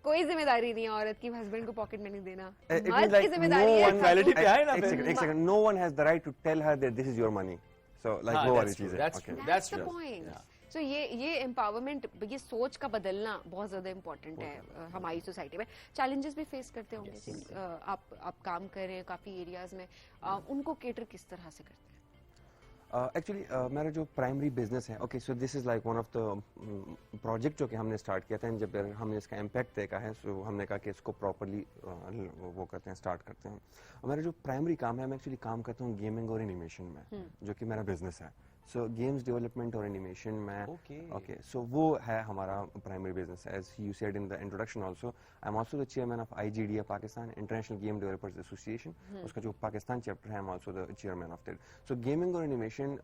کوئی ذمہ داری نہیں ہے عورت کی ہسبینڈ کو پاکٹ منی دینا. مرد کی ذمہ داری ہے. No one has the right to tell her that this is your money. So like وہ والی چیز ہے. That's the point. So یہ امپاورمنٹ یہ سوچ کا بدلنا بہت زیادہ امپورٹنٹ ہے ہماری سوسائٹی میں. چیلنجز بھی فیس کرتے ہوں گے آپ کام کر رہے ہیں کافی ایریاز میں ان کو کیٹر کس طرح سے کرتے ہیں؟ ایکچولی میرا جو پرائمری بزنس ہے okay so this is like one of the project جو کہ ہم نے اسٹارٹ کیا تھا. جب ہم نے اس کا امپیکٹ دیکھا ہے سو ہم نے کہا کہ اس کو پراپرلی وہ کرتے ہیں اسٹارٹ کرتے ہیں. میرا جو پرائمری کام ہے میں ایکچولی کام کرتا ہوں گیمنگ اور اینیمیشن میں جو کہ میرا بزنس ہے. سو گیمز ڈیولپمنٹ اور اینیمیشن میں اوکے سو وہ ہے ہمارا primary business. As you said in the introduction also I am also the chairman of IGDA Pakistan international game developers association. اس کا جو پاکستان چیپٹر ہے I am also the chairman of that. So gaming اور animation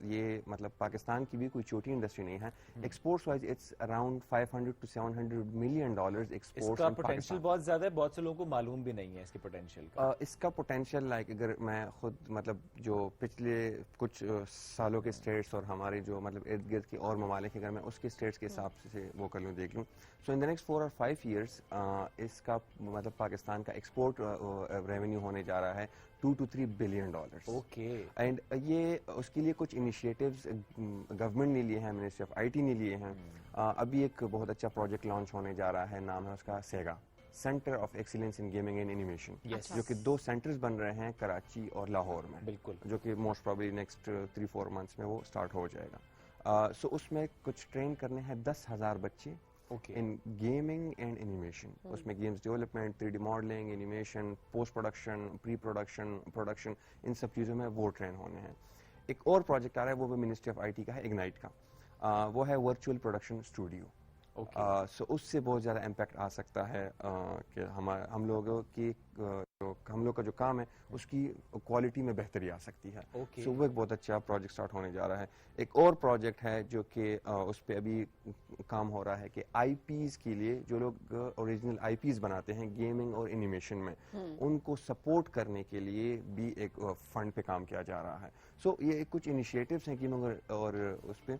یہ مطلب پاکستان کی بھی کوئی چھوٹی انڈسٹری نہیں ہے. Exports wise it's around $500 to $700 million export. اس کا پوٹینشیل بہت زیادہ ہے. بہت سے لوگوں کو معلوم بھی نہیں ہے اس کے پوٹینشیل کا. اس کا پوٹینشیل لائک اگر میں خود مطلب جو پچھلے کچھ سالوں کے اسٹیٹس اور ہمارے جو مطلب ارد گرد کے اور ممالک اگر میں اس کے اسٹیٹس کے حساب سے وہ کر لوں دیکھ لوں سو ان دا نیکسٹ 4 or 5 years اس کا مطلب پاکستان کا ایکسپورٹ ریونیو ہونے جا رہا ہے $2 to $3 billion. اوکے اینڈ یہ اس کے لیے کچھ انیشیٹیوز گورنمنٹ نے لیے ہیں منسٹری آف IT نے لیے ہیں. ابھی ایک بہت اچھا پروجیکٹ لانچ ہونے جا رہا ہے نام ہے اس کا Sega centre of excellence in gaming and animation جو کہ 2 سینٹرز بن رہے ہیں کراچی اور لاہور میں. بالکل جو کہ موسٹ پروبلی نیکسٹ 3-4 months میں وہ اسٹارٹ ہو جائے گا. سو اس میں کچھ ٹرین کرنے ہیں 10,000 بچے ان گیمنگ اینڈ اینیمیشن. اس میں games development 3D modelling animation post production pre production production ان سب چیزوں میں وہ ٹرین ہونے ہیں. ایک اور پروجیکٹ آ رہا ہے وہ بھی منسٹری آف IT کا ہے اگنائٹ کا. وہ ہے ورچوئل پروڈکشن اسٹوڈیو. سو اس سے بہت زیادہ امپیکٹ آ سکتا ہے کہ ہم لوگوں کی ہم لوگ کا جو کام ہے اس کی کوالٹی میں بہتری آ سکتی ہے. سو وہ ایک بہت اچھا پروجیکٹ اسٹارٹ ہونے جا رہا ہے. ایک اور پروجیکٹ ہے جو کہ اس پہ ابھی کام ہو رہا ہے کہ IPs کے لیے جو لوگ اوریجنل IPs بناتے ہیں گیمنگ اور اینیمیشن میں ان کو سپورٹ کرنے کے لیے بھی ایک فنڈ پہ کام کیا جا رہا ہے. سو یہ کچھ انیشیٹوز ہیں گیمنگ اور اس پہ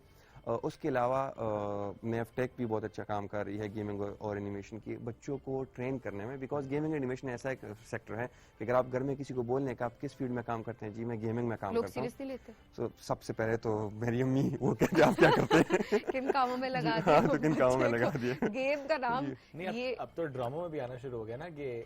اس کے علاوہ نیف ٹیک بھی بہت اچھا کام کر رہی ہے گیمنگ اور اینیمیشن کی بچوں کو ٹرین کرنے میں، بیکاز گیمنگ اور اینیمیشن ایسا ایک سیکٹر ہے کہ اگر آپ گھر میں کسی کو بول لیں کہ آپ کس فیلڈ میں کام کرتے ہیں، جی میں گیمنگ میں کام کرتا ہوں، تو سب سے پہلے تو میری امی وہ کہتے ہیں آپ کیا کرتے ہیں، کن کاموں میں لگا ہاں تو کن کاموں میں لگا دیا. گیم کا نام نہیں اب تو ڈراموں میں بھی آنا شروع ہو گیا نا کہ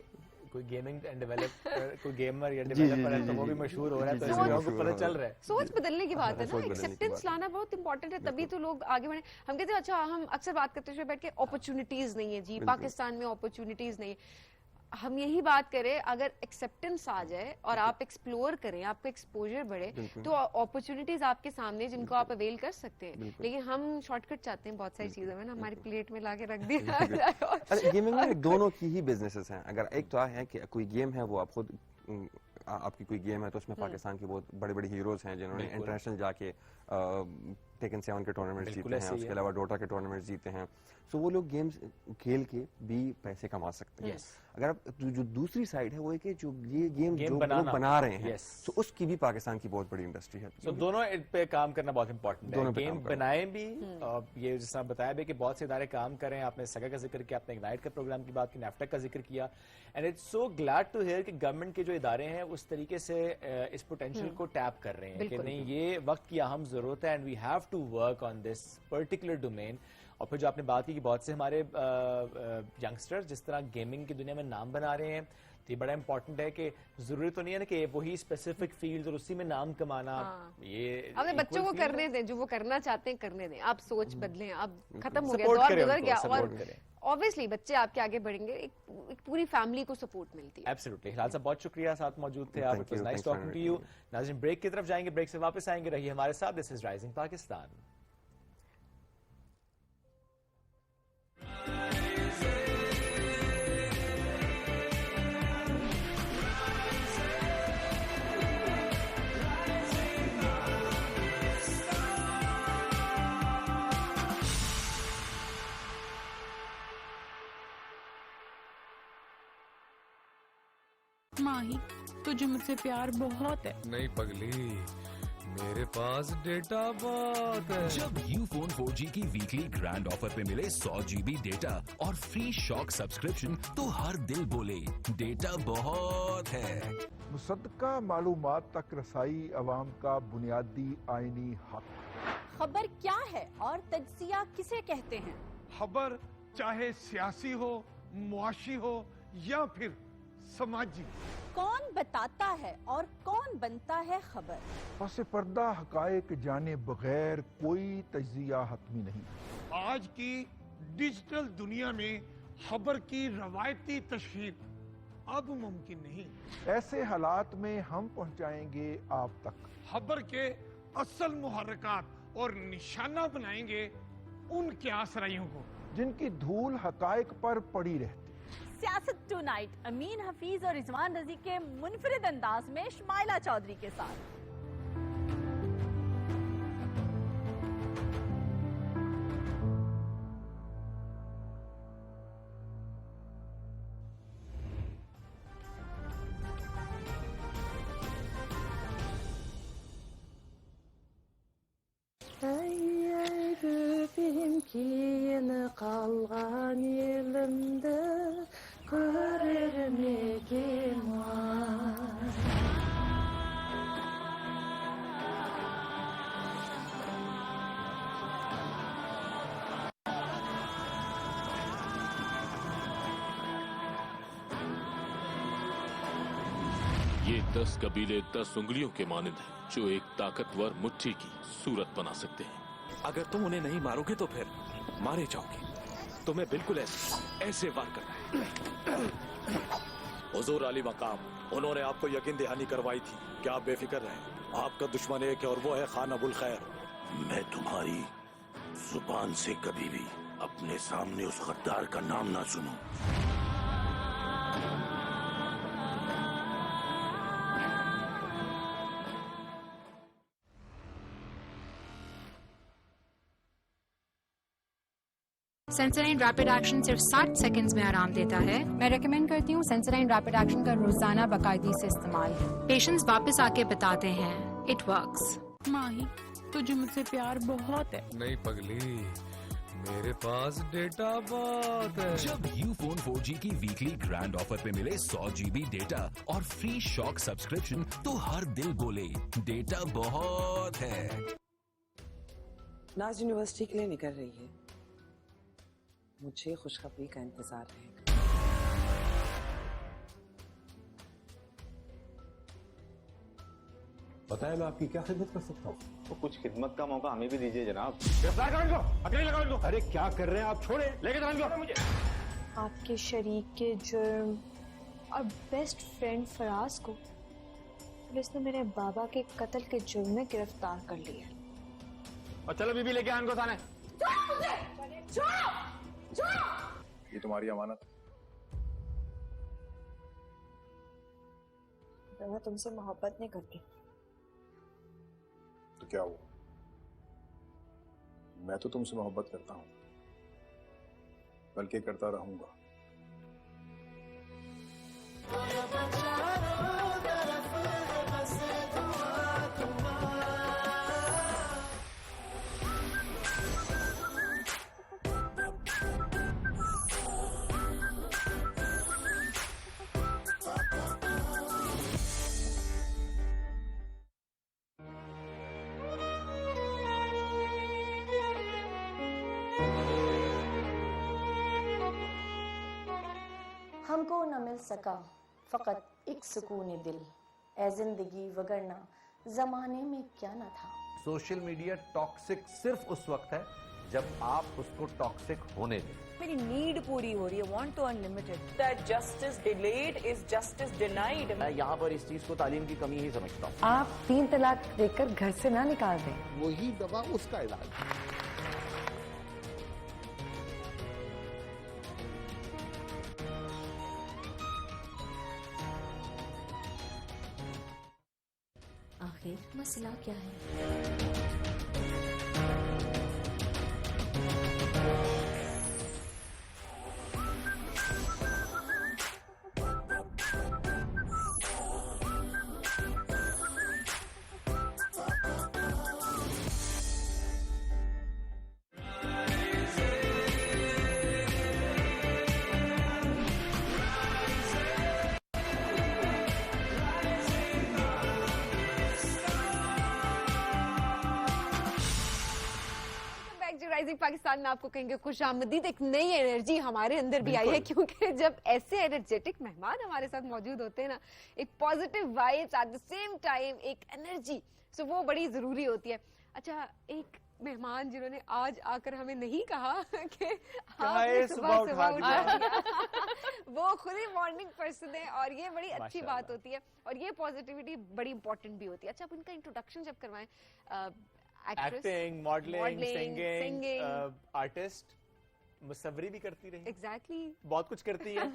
کوئی گیمنگ اینڈ ڈیولپر کوئی گیمر یا ڈیولپر ہے تو وہ بھی مشہور ہو رہا ہے، تو اس لوگوں کو پتہ چل رہا ہے. سوچ بدلنے کی بات ہے نا، ایکسیپٹنس لانا بہت امپورٹنٹ ہے، تبھی تو لوگ آگے بڑھیں. ہم کہتے ہیں اچھا ہم اکثر بات کرتے ہوئے بیٹھ کے اپرچونٹیز نہیں ہے جی پاکستان میں، اپرچونٹیز نہیں ہے. ہم یہی بات کریں اگر ایکسیپٹنس آ جائے اور آپ ایکسپلور کریں، آپ کا ایکسپوجر بڑھے تو اپرچونٹیز آپ کے سامنے جن کو آپ اویل کر سکتے ہیں. لیکن ہم شارٹ کٹ چاہتے ہیں بہت ساری چیزوں میں نا، ہماری پلیٹ میں لا کے رکھ دیا. گیمنگ میں دونوں کی ہی بزنسز ہیں. اگر ایک تو ہے کہ کوئی گیم ہے وہ آپ خود آپ کی کوئی گیم ہے تو اس میں پاکستان کے بہت بڑے بڑے ہیروز ہیں جنہوں نے انٹرنیشنل جا کے ٹیکن 7 کے ٹورنامنٹ جیتے ہیں، اس کے علاوہ ڈوٹا کے ٹورنامنٹ جیتے ہیں. سو وہ لوگ گیمز کھیل کے بھی پیسے کما سکتے ہیں. اگر آپ جو دوسری سائڈ ہے وہ ہے کہ جو یہ گیم جو لوگ بنا رہے ہیں سو اس کی بھی پاکستان کی بہت بڑی انڈسٹری ہے. تو دونوں پہ کام کرنا بہت امپورٹنٹ ہے. گیم بنائیں بھی، یہ جس طرح بتایا بھی کہ بہت سے ادارے کام کریں. آپ نے سگا کا ذکر کیا، آپ نے اگنائٹ کا پروگرام کی بات کی، نیفٹیک کا ذکر کیا. And it's so glad to hear کہ گورنمنٹ کے جو ادارے ہیں اس طریقے سے اس پوٹینشیل کو ٹیپ کر رہے ہیں کہ نہیں یہ وقت کی اہم ضرورت ہے and we have to work on this particular domain. اور پھر جو آپ نے بات کی کہ بہت سے ہمارے ینگسٹر جس طرح گیمنگ کی دنیا میں نام بنا رہے ہیں، تو یہ بڑا امپورٹنٹ ہے کہ ضروری تو نہیں ہے نا کہ وہی اسپیسیفک فیلڈ اور اسی میں نام کمانا. یہ اپنے بچوں کو کرنے دیں، جو وہ کرنا چاہتے ہیں کرنے دیں. آپ سوچ بدلیں، اب ختم ہو گیا، دور گزر گیا. اور obviously بچے آپ کے آگے بڑھیں گے، ایک پوری فیملی کو سپورٹ ملتی ہے. ایبسلیٹلی. ہلال صاحب بہت شکریہ ساتھ موجود تھے آپ. It was nice talking to you. ناظرین بریک کی طرف جائیں گے، بریک سے واپس آئیں گے. رہیے ہمارے ساتھ. دس از رائزنگ پاکستان. ماہی تجھے مجھ سے پیار بہت ہے. نہیں پگلی، میرے پاس ڈیٹا بہت ہے. جب یو فون 4G کی ویکلی گرینڈ آفر پہ ملے 100 GB ڈیٹا اور فری شاک سبسکرپشن تو ہر دل بولے ڈیٹا بہت ہے. مصدقہ معلومات تک رسائی عوام کا بنیادی آئینی حق. خبر کیا ہے اور تجزیہ کسے کہتے ہیں؟ خبر چاہے سیاسی ہو، معاشی ہو یا پھر سماجی. کون بتاتا ہے اور کون بنتا ہے خبر؟ پس پردہ حقائق جانے بغیر کوئی تجزیہ حتمی نہیں. آج کی ڈیجیٹل دنیا میں خبر کی روایتی تشہیر اب ممکن نہیں. ایسے حالات میں ہم پہنچائیں گے آپ تک خبر کے اصل محرکات اور نشانہ بنائیں گے ان کے آسرائیوں کو جن کی دھول حقائق پر پڑی رہتی. سیاست ٹو نائٹ امین حفیظ اور رضوان رضی کے منفرد انداز میں شمائلہ چودھری کے ساتھ. Kiyini kalgan yelimde görürüm kim var. یہ 10 قبیلے 10 انگلیوں کے مانند ہیں جو ایک طاقتور مٹھی کی صورت بنا سکتے ہیں. اگر تم انہیں نہیں مارو گے تو پھر مارے جاؤ گے. تمہیں بالکل ایسے وار کرنا ہے. حضور علی مقام، انہوں نے آپ کو یقین دہانی کروائی تھی کہ آپ بے فکر رہیں. آپ کا دشمن ایک ہے اور وہ ہے خان ابو الخیر. میں تمہاری زبان سے کبھی بھی اپنے سامنے اس غدار کا نام نہ سنوں. سینسرائن ریپڈ ایکشن صرف 60 سیکنڈز میں آرام دیتا ہے. میں ریکمینڈ کرتی ہوں سینسرائن ریپڈ ایکشن کا روزانہ باقاعدگی سے استعمال. پیشنٹس واپس آ کے بتاتے ہیں اٹ ورکس. ماہی तुझे मुझसे प्यार बहुत है। नहीं पगली, मेरे पास डेटा बहुत है। जब यूफोन 4G की वीकली ग्रैंड ऑफर पे मिले 100 GB डेटा और फ्री शॉक सब्सक्रिप्शन तो हर दिल बोले डेटा बहुत है। नाज यूनिवर्सिटी के लिए निकल रही है, मुझे खुशखबरी का इंतजार रहेगा। बताएं मैं आपकी क्या खिदमत कर सकता हूँ? तो कुछ खिदमत का मौका हमें भी दीजिए जनाब। गिरफ्तार करो इनको, अकेले लगाओ इनको। अरे क्या कर रहे हैं आप, छोड़े, लेके जाओ इनको। मुझे आपके शरीक के जुर्म और बेस्ट फ्रेंड फराज को पुलिस ने मेरे बाबा के कत्ल के जुर्म में गिरफ्तार कर लिया। और चलो बीबी लेके आए इनको थाने। ये तुम्हारी अमानत। मैं तुमसे मोहब्बत नहीं करती। तो क्या हुआ, मैं तो तुमसे मोहब्बत करता हूं, बल्कि करता रहूंगा। हमको न मिल सका फकत एक सुकून दिल, ए जिंदगी वगरना जमाने में क्या न था। सोशल मीडिया टॉक्सिक सिर्फ उस वक्त है जब आप उसको टॉक्सिक होने दें। मेरी नीड पूरी हो रही है, want to unlimited. That justice delayed is justice denied. मैं यहाँ पर इस चीज को तालीम की कमी ही समझता हूँ। आप 3 तलाक देकर घर से ना निकाल दें। वही दवा उसका इलाज। आखिर मसला क्या है? राइजिंग पाकिस्तान में आपको कहेंगे खुशामदीद। एक नई एनर्जी हमारे अंदर भी आई है, क्योंकि जब ऐसे एनर्जेटिक मेहमान हमारे साथ मौजूद होते हैं ना, एक positive vibes at the same time एक एनर्जी, सो वो बड़ी जरूरी होती है। अच्छा, एक मेहमान जिन्होंने आज आकर हमें नहीं कहा कि आपने सुबह उठा वो खुद ही मॉर्निंग पर्सन है, और ये बड़ी अच्छी बात होती है, और ये पॉजिटिविटी बड़ी इंपॉर्टेंट भी होती है। अच्छा, अब उनका इंट्रोडक्शन जब करवाएं, एक्टिंग, मॉडलिंग, सिंगिंग, आर्टिस्ट, मुसव्वरी भी करती रही। एग्जैक्टली बहुत कुछ करती है।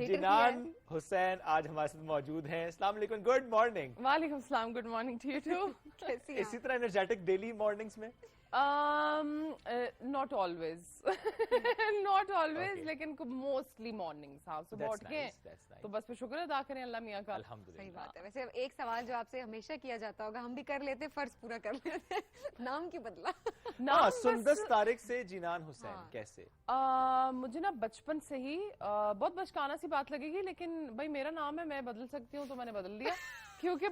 जिनान हुसैन आज हमारे साथ मौजूद हैं। अस्सलाम वालेकुम, गुड मॉर्निंग। वालेकुम सलाम, good morning to you too. कैसी हैं? इसी तरह एनर्जेटिक डेली मॉर्निंग्स में? नॉट ऑलवेज नॉट ऑलवेज, लेकिन मोस्टली मॉर्निंग्स। हाँ, सुबह उठ के तो बस पे शुक्र अदा करें अल्लाह मियाँ का। सही बात है। वैसे एक सवाल जो आपसे हमेशा किया जाता होगा, हम भी कर लेते, फर्ज पूरा कर लेते, नाम की बदला। सुंदस तारिक से जिनान हुसैन कैसे? मुझे ना बचपन से ही बहुत बचकाना सी बात लगेगी, लेकिन भाई मेरा नाम है, मैं बदल सकती हूँ, तो मैंने बदल दिया। क्योंकि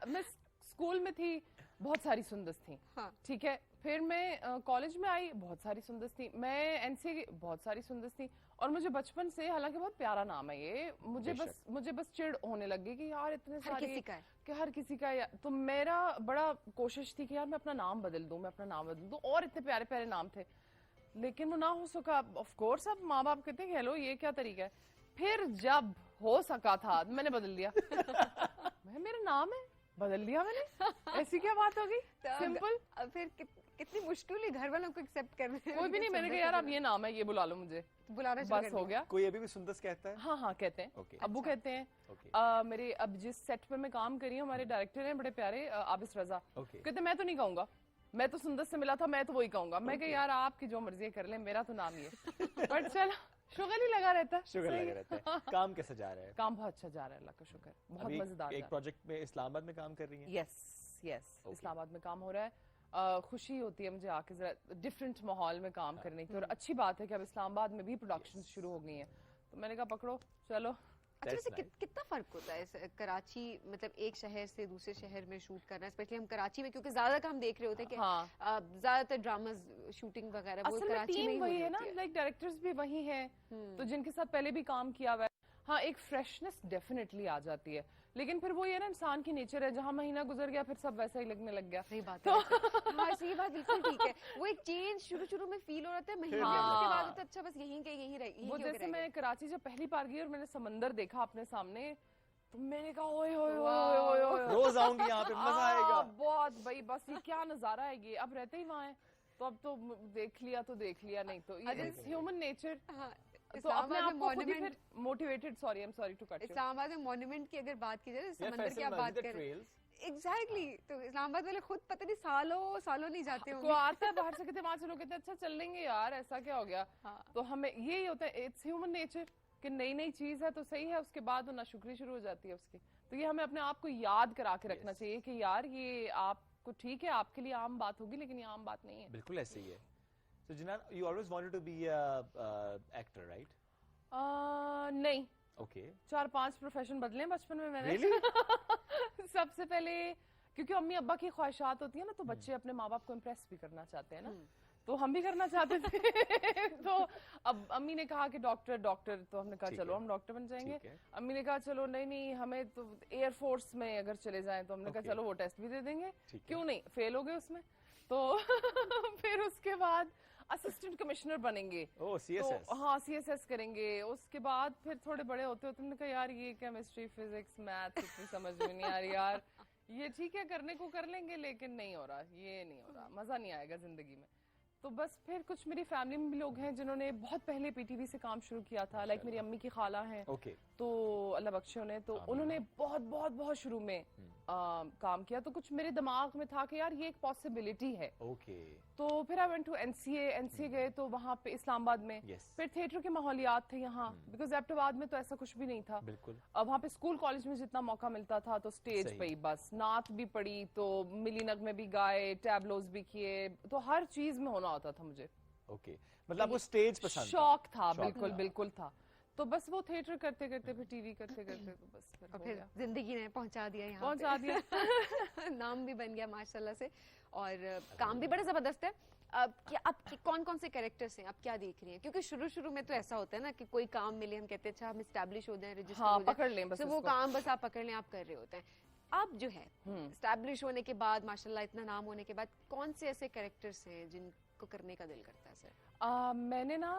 मैं स्कूल में थी, बहुत सारी सुंदस थी। ठीक है, फिर मैं कॉलेज में आई, बहुत सारी सुंदस थी। मैं एनसीए, बहुत सारी सुंदस थी। और मुझे बचपन से, हालांकि बहुत प्यारा नाम है ये, मुझे बस चिढ़ होने लगी कि यार इतने सारे कि हर किसी का है। तो मेरा बड़ा कोशिश थी कि यार मैं अपना नाम बदल दूं, और इतने प्यारे प्यारे नाम थे, लेकिन वो ना हो सका। ऑफ कोर्स अब माँ बाप कहते हैं हेलो ये क्या तरीका है। फिर जब हो सका था मैंने बदल दिया। मेरा नाम है, बदल लिया मैंने। ऐसी क्या बात होगी? सिंपल। फिर कितनी मुश्किल है घर वालों को एक्सेप्ट करने। कोई भी नहीं, मैंने कहा यार अब ये नाम है, ये बुला लो मुझे, बुलाना बस हो गया। कोई अभी भी सुंदस कहता है? हाँ कहते हैं। अब्बू कहते हैं। मेरे अब जिस सेट पे मैं काम कर रही हूँ, हमारे डायरेक्टर हैं बड़े प्यारे, आबिस रजा, कहते मैं तो नहीं कहूंगा, मैं तो सुंदस से मिला था, मैं तो वही कहूंगा। मैं कहा यार आपकी जो मर्जी कर ले, मेरा तो नाम ही है। बट चलो, शुगर ही लगा रहता है। शुगर लगा रहता है। काम कैसा जा रहा है? काम बहुत अच्छा जा रहा है, अल्लाह का शुक्र, बहुत मजेदार। एक प्रोजेक्ट में इस्लामाबाद में काम कर रही हैं? यस, इस्लामाबाद में काम हो रहा है। خوشی ہوتی ہے مجھے آके ذرا ڈفرینٹ ماحول میں کام کرنے کی, اور اچھی بات ہے کہ اب اسلام آباد میں بھی پروڈکشن شروع ہو گئی ہیں, تو میں نے کہا پکڑو چلو. اچھا ویسے کتنا فرق ہوتا ہے کراچی مطلب ایک شہر سے دوسرے شہر میں شوٹ کرنا, اسپیشلی ہم کراچی میں, کیونکہ زیادہ تر ہم دیکھ رہے ہوتے ہیں کہ زیادہ تر ڈراماز شوٹنگ وغیرہ وہ کراچی میں ہی وہی ہے نا, لائک ڈائریکٹرز بھی وہی ہیں تو جن کے ساتھ پہلے بھی کام کیا ہوا ہے. ہاں ایک فریشنس ڈیفینیٹلی آ جاتی ہے, لیکن پھر وہ یہ نا انسان کی نیچر ہے, جہاں مہینہ گزر گیا پھر سب ویسا ہی لگنے لگ گیا. صحیح بات ہے, ہاں صحیح بات بالکل ٹھیک ہے. وہ ایک چینج شروع میں فیل ہو رہا تھا, مہینے کے بعد اچھا بس یہیں رہی. وہ جیسے میں کراچی جب پہلی بار گئی اور میں نے سمندر دیکھا اپنے سامنے, تو میں نے کہا اوئے ہوئے ہوئے ہوئے روز آؤں گی یہاں پہ, مزہ آئے گا بہت بھائی, بس یہ کیا نظارہ ہے یہ, اب رہتے ہی وہاں ہیں تو اب تو دیکھ لیا تو دیکھ لیا, نہیں تو ہیومن نیچر. تو اپنے آپ کو خود ہی پھر موٹیویٹڈ, سوری ٹو کٹ. اسلام آباد میں مونومنٹ کی اگر بات کی جائے, سمندر کی آپ بات کریں, ایگزیکٹلی, تو اسلام آباد والے خود پتہ نہیں سالوں نہیں جاتے ہوں گے. کو آتا ہے باہر سے, کہتے ہیں وہاں سے لوگ کہتے ہیں اچھا چل لیں گے یار, ایسا کیا ہو گیا. تو ہمیں یہی ہوتا ہے, اٹس ہیومن نیچر کہ نئی چیز ہے تو صحیح ہے, اس کے بعد وہ ناشکری شروع ہو جاتی ہے اس کی. تو یہ ہمیں اپنے آپ کو یاد کرا کے رکھنا چاہیے کہ یار یہ آپ کو ٹھیک ہے, آپ کے لیے عام بات ہوگی لیکن یہ عام بات نہیں ہے. بالکل ایسے ہی ہے. So Janan, you always wanted to be a actor, right? نہیں, okay, 4-5 پروفیشن بدلے بچپن میں نے. سب سے پہلے کیونکہ امی ابا کی خواہشات ہوتی ہیں نا, تو بچے اپنے ماں باپ کو امپریس بھی کرنا چاہتے ہیں نا, تو ہم بھی کرنا چاہتے تھے. تو اب امی نے کہا کہ ڈاکٹر, تو ہم نے کہا چلو ہم ڈاکٹر بن جائیں گے. امی نے کہا چلو نہیں ہمیں تو ایئر فورس میں اگر چلے جائیں, تو ہم نے کہا چلو وہ ٹیسٹ بھی دے دیں گے, کیوں نہیں, فیل ہو گئے اس میں. تو پھر اس کے بعد اسسٹنٹ کمشنر بنیں گے, ہاں سی ایس ایس کریں گے. اس کے بعد پھر تھوڑے بڑے ہوتے ہوتے ہم نے کہا یار یہ کیمسٹری فزکس میتھ اتنی سمجھ میں نہیں آ رہی یار, یہ ٹھیک ہے کرنے کو کر لیں گے لیکن نہیں ہو رہا, یہ نہیں ہو رہا, مزہ نہیں آئے گا زندگی میں. تو بس پھر کچھ میری فیملی میں بھی لوگ ہیں جنہوں نے بہت پہلے پی ٹی وی سے کام شروع کیا تھا, لائک میری امی کی خالہ ہیں, تو اللہ بخشے انہیں, تو انہوں نے بہت شروع میں کام کیا. تو کچھ میرے دماغ میں تھا کہ یار یہ ایک پاسبلٹی ہے. تو پھر I went to N C A گئے, تو وہاں پہ اسلام آباد میں پھر تھیٹر کے ماحولیات تھے یہاں, بیکاز ایبٹ آباد میں تو ایسا کچھ بھی نہیں تھا. اب وہاں پہ اسکول کالج میں جتنا موقع ملتا تھا تو اسٹیج پہ ہی بس, نعت بھی پڑھی تو ملی نغمے بھی گائے, ٹیبلوز بھی کیے, تو ہر چیز میں ہونا ہوتا تھا مجھے. مطلب وہ اسٹیج پسند شوق تھا, بالکل تھا. تو بس وہ تھیٹر کرتے پھر ٹی وی کرتے تو بس پھر زندگی نے پہنچا دیا یہاں, پہنچا دیا. نام بھی بن گیا ماشاءاللہ سے, اور کام بھی بڑا زبردست ہے. اب کون سے کیریکٹرز ہیں, آپ کیا دیکھ رہی ہیں؟ کیونکہ شروع میں تو ایسا ہوتا ہے نا کہ کوئی کام ملے, ہم کہتے ہیں اچھا ہم اسٹیبلش ہو جائیں, رجسٹر ہو پکڑ لیں, تو وہ کام بس آپ پکڑ لیں, آپ کر رہے ہوتے ہیں. آپ جو ہے اسٹیبلش ہونے کے بعد, ماشاءاللہ اتنا نام ہونے کے بعد, کون سے ایسے کیریکٹرز ہیں جن کو کرنے کا دل کرتا ہے سر؟ میں نے نا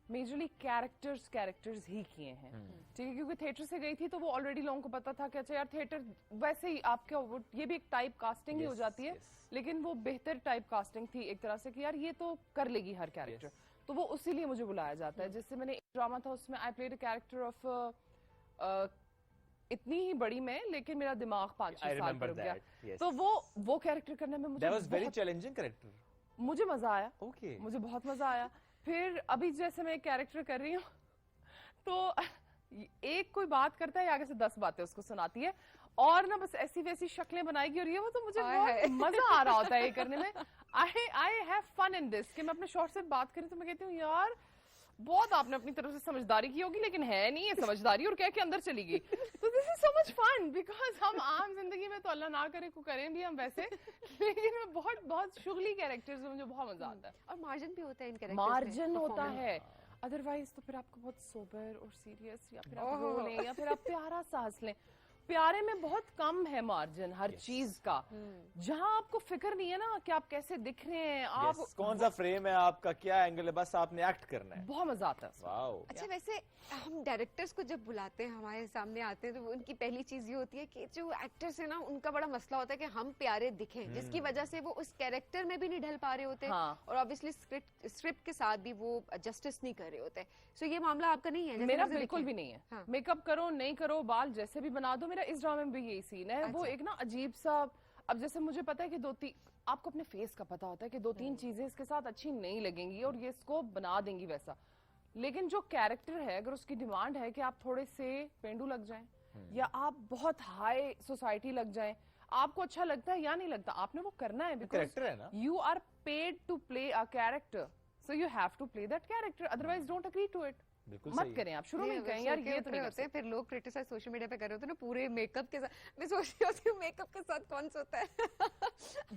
میجرلی کیریکٹرز ہی کیے ہیں, ٹھیک ہے, کیونکہ تھیٹر سے گئی تھی تو وہ آلریڈی لوگوں کو پتا تھا کہ اچھا یار تھیٹر ویسے ہی آپ کا یہ بھی ایک ٹائپ کاسٹنگ ہی ہو جاتی ہے, لیکن وہ بہتر ٹائپ کاسٹنگ تھی ایک طرح سے کہ یار یہ تو کر لے گی ہر کیریکٹر, تو وہ اسی لیے مجھے بلایا جاتا ہے. جس سے میں نے ایک ڈراما تھا اس میں I played a character of, اتنی ہی بڑی میں, لیکن میرا دماغ 5-6 سال پر گیا, تو وہ کیریکٹر کرنے میں مجھے مزہ آیا, مجھے بہت مزہ آیا. پھر ابھی جیسے میں ایک کیریکٹر کر رہی ہوں, تو ایک کوئی بات کرتا ہے آگے سے 10 باتیں اس کو سناتی ہے, اور نا بس ایسی ویسی شکلیں بنائے گی, اور یہ وہ تو مجھے بہت مزہ آ رہا ہوتا ہے یہ کرنے میں. I have fun in this, کہ میں اپنے شارٹ سے بات کریں تو میں کہتی ہوں یار بہت آپ نے اپنی طرف سے سمجھداری کی ہوگی, لیکن ہے نہیں یہ سمجھداری, اور کہہ کے اندر چلی گئی. تو دس از سو مچ فن, بیکاز ہم عام زندگی میں تو اللہ نہ کرے کو کریں بھی ہم ویسے, لیکن بہت شغلی کیریکٹرز میں مجھے بہت مزہ آتا ہے. اور مارجن بھی ہوتا ہے ان کیریکٹرز, مارجن ہوتا ہے, ادروائز تو پھر آپ کو بہت سوبر اور سیریس, یا پھر آپ رو لیں, یا پھر آپ پیارا سا ہنس لیں. پیارے میں بہت کم ہے مارجن ہر چیز کا, جہاں آپ کو فکر نہیں ہے نا کہ آپ کیسے دکھ رہے ہیں, آپ کون سا فریم ہے آپ کا, کیا اینگل ہے, بس آپ نے ایکٹ کرنا ہے. بہت مزہ آتا ہے. اچھا ویسے ہم ڈائریکٹرز کو جب بلاتے ہیں, ہمارے سامنے آتے ہیں, تو ان کی پہلی چیز یہ ہوتی ہے کہ جو ایکٹرز ہیں نا, ان کا بڑا مسئلہ ہوتا ہے کہ ہم پیارے دکھیں, جس کی وجہ سے وہ اس کیریکٹر میں بھی نہیں ڈھل پا رہے ہوتے, اور obviously اسکرپٹ کے ساتھ بھی وہ جسٹس نہیں کر رہے ہوتے. سو یہ معاملہ آپ کا نہیں ہے؟ میرا بالکل بھی نہیں ہے. میک اپ کرو نہیں کرو, بال جیسے بھی بنا دو. میرا اس ڈرامے میں بھی یہی سین ہے, وہ ایک نا عجیب سا, اب جیسے مجھے پتا ہے کہ آپ کو اپنے فیس کا پتا ہوتا ہے کہ 2-3 چیزیں اس کے ساتھ اچھی نہیں لگیں گی اور یہ اس کو بنا دیں گی ویسا, لیکن جو کیریکٹر ہے اگر اس کی ڈیمانڈ ہے کہ آپ تھوڑے سے پینڈو لگ جائیں, یا آپ بہت ہائی سوسائٹی لگ جائیں, آپ کو اچھا لگتا ہے یا نہیں لگتا, آپ نے وہ کرنا ہے, کریکٹر ہے نا, you are paid to play a character, so you have to play that character, otherwise don't agree to it. مت کریں آپ, شروع میں کہیں یار یہ تو نہیں ہوتے ہیں, پھر لوگ کرٹیسائز سوشل میڈیا پہ کر رہے ہوتے ہیں نا پورے میک اپ کے ساتھ. میں سوچ رہی ہوتی ہوں میک اپ کے ساتھ کون سا ہوتا ہے,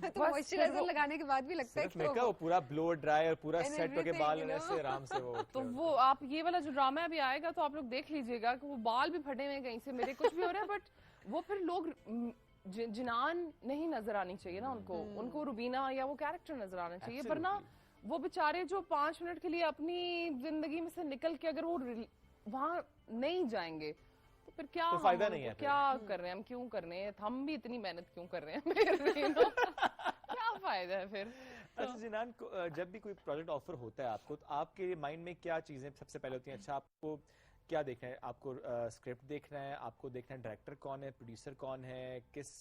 تو موئسچرائزر لگانے کے بعد بھی لگتا ہے میک اپ پورا بلو ڈرائی اور پورا سیٹ ہو کے بال ایسے آرام سے وہ. تو وہ آپ یہ والا جو ڈرامہ ابھی آئے گا تو آپ لوگ دیکھ لیجئے گا کہ وہ بال بھی پھٹے ہوئے کہیں سے, میرے کچھ بھی ہو رہا ہے, بٹ وہ پھر لوگ جنان نہیں نظر آنی چاہیے نا ان کو روبینہ یا وہ کیریکٹر نظر آنا چاہیے, ورنہ وہ بیچارے جو 5 منٹ کے لیے اپنی زندگی میں سے نکل کے اگر وہ وہاں نہیں جائیں گے تو پھر کیا فائدہ نہیں ہے, کیا کر رہے ہیں ہم, کیوں کر رہے ہیں ہم بھی اتنی محنت کیوں کر رہے ہیں, کیا فائدہ ہے پھر. اچھا جنان, جب بھی کوئی پروجیکٹ آفر ہوتا ہے آپ کو, تو آپ کے مائنڈ میں کیا چیزیں سب سے پہلے ہوتی ہیں؟ اچھا آپ کو کیا دیکھنا ہے, آپ کو اسکرپٹ دیکھنا ہے, آپ کو دیکھنا ہے ڈائریکٹر کون ہے, پروڈیوسر کون ہے, کس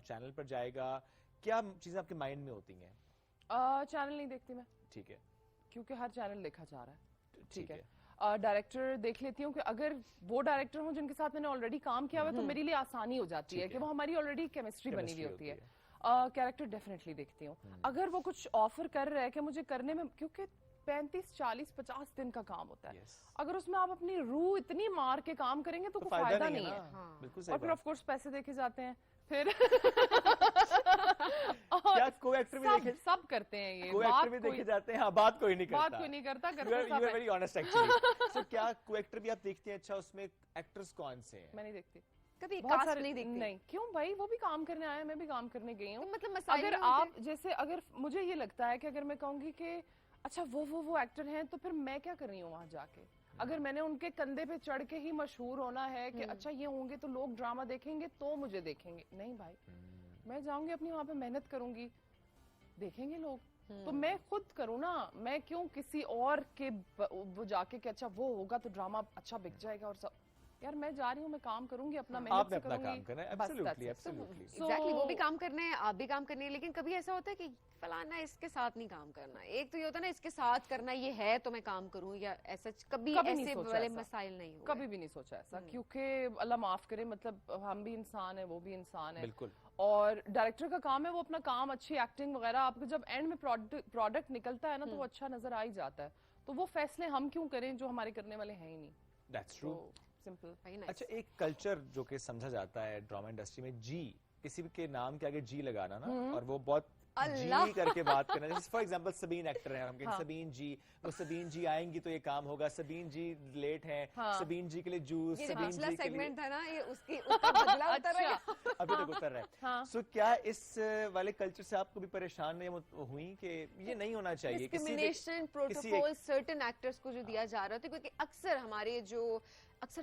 چینل پر جائے گا, کیا چیزیں آپ کے مائنڈ میں ہوتی ہیں؟ چینل نہیں دیکھتی میں, ٹھیک ہے, کیونکہ ہر چینل دیکھا جا رہا ہے, ٹھیک ہے. ڈائریکٹر دیکھ لیتی ہوں کہ اگر وہ ڈائریکٹر ہوں جن کے ساتھ میں نے آلریڈی کام کیا ہوا تو میرے لیے آسانی ہو جاتی ہے کہ وہ ہماری آلریڈی کیمسٹری بنی ہوئی ہوتی ہے. کیریکٹر ڈیفینیٹلی دیکھتی ہوں. اگر وہ کچھ آفر کر رہا ہے کہ مجھے کرنے میں, کیونکہ 35, 40, 50 دن کا کام ہوتا ہے, اگر اس میں آپ اپنی روح اتنی مار کے کام کریں گے تو کوئی فائدہ نہیں ہے. اور پھر آف کورس پیسے دیکھے جاتے ہیں, پھر سب کرتے ہیں یہ, کوئی ایکٹر بھی دیکھے جاتے ہیں, بات کوئی نہیں کرتا, بات کوئی نہیں کرتا, you are very honest actually. So کیا کوئی ایکٹر بھی آپ دیکھتے ہیں, اچھا اس میں ایکٹرز کون سے ہیں؟ میں نہیں دیکھتی کبھی, کاسٹ نہیں دیکھتی. نہیں, کیوں بھائی, وہ بھی کام کرنے آئے, میں بھی کام کرنے گئی ہوں. مطلب اگر آپ جیسے, اگر مجھے یہ لگتا ہے کہ اگر میں کہوں گی کہ اچھا وہ ایکٹر ہیں, تو پھر میں کیا کر رہی ہوں وہاں جا کے, اگر میں نے ان کے کندھے پہ چڑھ کے ہی مشہور ہونا ہے کہ اچھا یہ ہوں گے تو لوگ ڈرامہ دیکھیں گے تو مجھے دیکھیں گے, نہیں بھائی, میں جاؤں گی اپنی وہاں پہ محنت کروں گی, دیکھیں گے لوگ, تو میں خود کروں نا, میں کیوں کسی اور کے وہ جا کے کہ اچھا وہ ہوگا تو ڈرامہ اچھا بک جائے گا, اور سب, یار میں جا رہی ہوں, میں کام کروں گی, اپنا محنت سے کروں گی, ایگزیکٹلی, وہ بھی کام کرنا ہے, آپ بھی کام کرنی ہے, لیکن کبھی ایسا ہوتا ہے کہ فلانا اس کے ساتھ نہیں کام کرنا, ایک تو یہ ہوتا ہے نا اس کے ساتھ کرنا, یہ ہے تو میں کام کروں, یا ایسا کبھی ایسے والے مسائل نہیں ہوئے؟ کبھی بھی نہیں سوچا ایسا, کیونکہ اللہ معاف کرے, مطلب ہم بھی انسان ہیں, وہ بھی انسان ہے, بالکل, اور ڈائریکٹر کا کام ہے وہ اپنا کام, اچھی ایکٹنگ وغیرہ, آپ کو جب اینڈ میں پروڈکٹ نکلتا ہے نا تو وہ اچھا نظر آ ہی جاتا ہے, تو وہ فیصلے ہم کیوں کریں جو ہمارے کرنے والے ہیں ہی نہیں. That's true. سمپل. اچھا, ایک کلچر جو کہ سمجھا جاتا ہے ڈرامہ انڈسٹری میں, جی, کسی کے نام کے آگے جی لگانا نا, اور وہ بہت جی کر کے بات کرنا, جیسے فار ایگزامپل سبین ایکٹر ہیں, ہم کہیں سبین جی, وہ سبین جی آئیں گی تو یہ کام ہوگا, سبین جی لیٹ ہیں, سبین جی کے لیے جوس, سبین جی کے لیے سیگمنٹ تھا نا, یہ اس کی بدلا اتر رہا ہے, ابھی تک اتر رہا ہے. سو کیا اس والے کلچر سے آپ کو بھی پریشان ہوئی کہ یہ نہیں ہونا چاہیے, ڈسکریمنیشن پروٹوکول سرٹن ایکٹرز کو جو دیا جا رہا ہوتا ہے, کیونکہ اکثر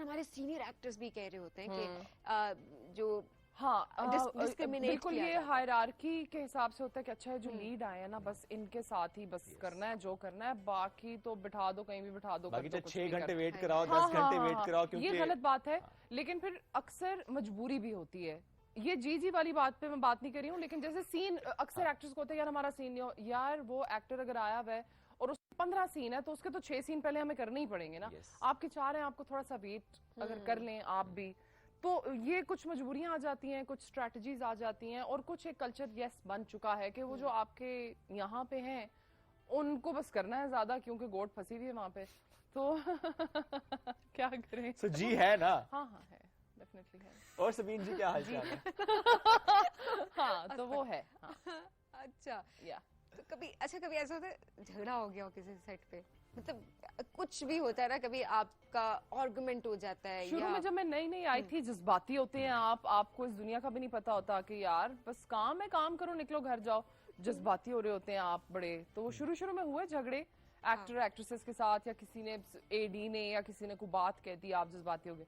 ہمارے سینئر ایکٹرز بھی کہہ رہے ہوتے ہیں کہ جو بالکل یہ ہائرارکی کے حساب سے ہوتا ہے کہ اچھا جو لیڈ آئے ہیں نا, بس ان کے ساتھ ہی بس کرنا ہے جو کرنا ہے, باقی تو بٹھا دو کہیں بھی بٹھا دو, 6 گھنٹے ویٹ کراؤ, 10 گھنٹے ویٹ کراؤ, یہ غلط بات ہے. لیکن پھر اکثر مجبوری بھی ہوتی ہے, یہ جی والی بات پہ میں بات نہیں کر رہی ہوں, لیکن جیسے سین اکثر ایکٹرز کو ہوتا ہے یار ہمارا سین یار, وہ ایکٹر اگر آیا ہوا ہے اور اس 15 سین ہے تو اس کے تو 6 سین پہلے ہمیں کرنے ہی پڑیں گے نا, آپ کے 4 ہیں, آپ کو تھوڑا سا ویٹ اگر کر لیں آپ بھی, تو یہ کچھ مجبوریاں آ جاتی ہیں, کچھ اسٹریٹجیز آ جاتی ہیں, اور کچھ ایک کلچر یس بن چکا ہے کہ وہ جو آپ کے یہاں پہ ہیں ان کو بس کرنا ہے زیادہ, کیونکہ گوٹ پھنسی ہوئی ہے وہاں پہ, تو کیا کریں. سو جی ہے نا, ہاں ہے, ڈیفینیٹلی ہے. اور سبین جی کیا حال چال ہے؟ ہاں تو وہ ہے. اچھا, تو کبھی ایسا ہوتا ہے جھگڑا ہو گیا ہو کسی سیٹ پہ, مطلب کچھ بھی ہوتا ہے نا, کبھی آپ کا آرگومنٹ ہو جاتا ہے, شروع میں جب میں نئی آئی تھی, جذباتی ہوتے ہیں آپ کو اس دنیا کا بھی نہیں پتا ہوتا کہ یار بس کام ہے, کام کرو, نکلو گھر جاؤ, جذباتی ہو رہے ہوتے ہیں آپ بڑے, تو وہ شروع میں ہوئے جھگڑے ایکٹر ایکٹریسز کے ساتھ, یا کسی نے اے ڈی نے یا کسی نے کوئی بات کہہ دی, آپ جذباتی ہو گئے.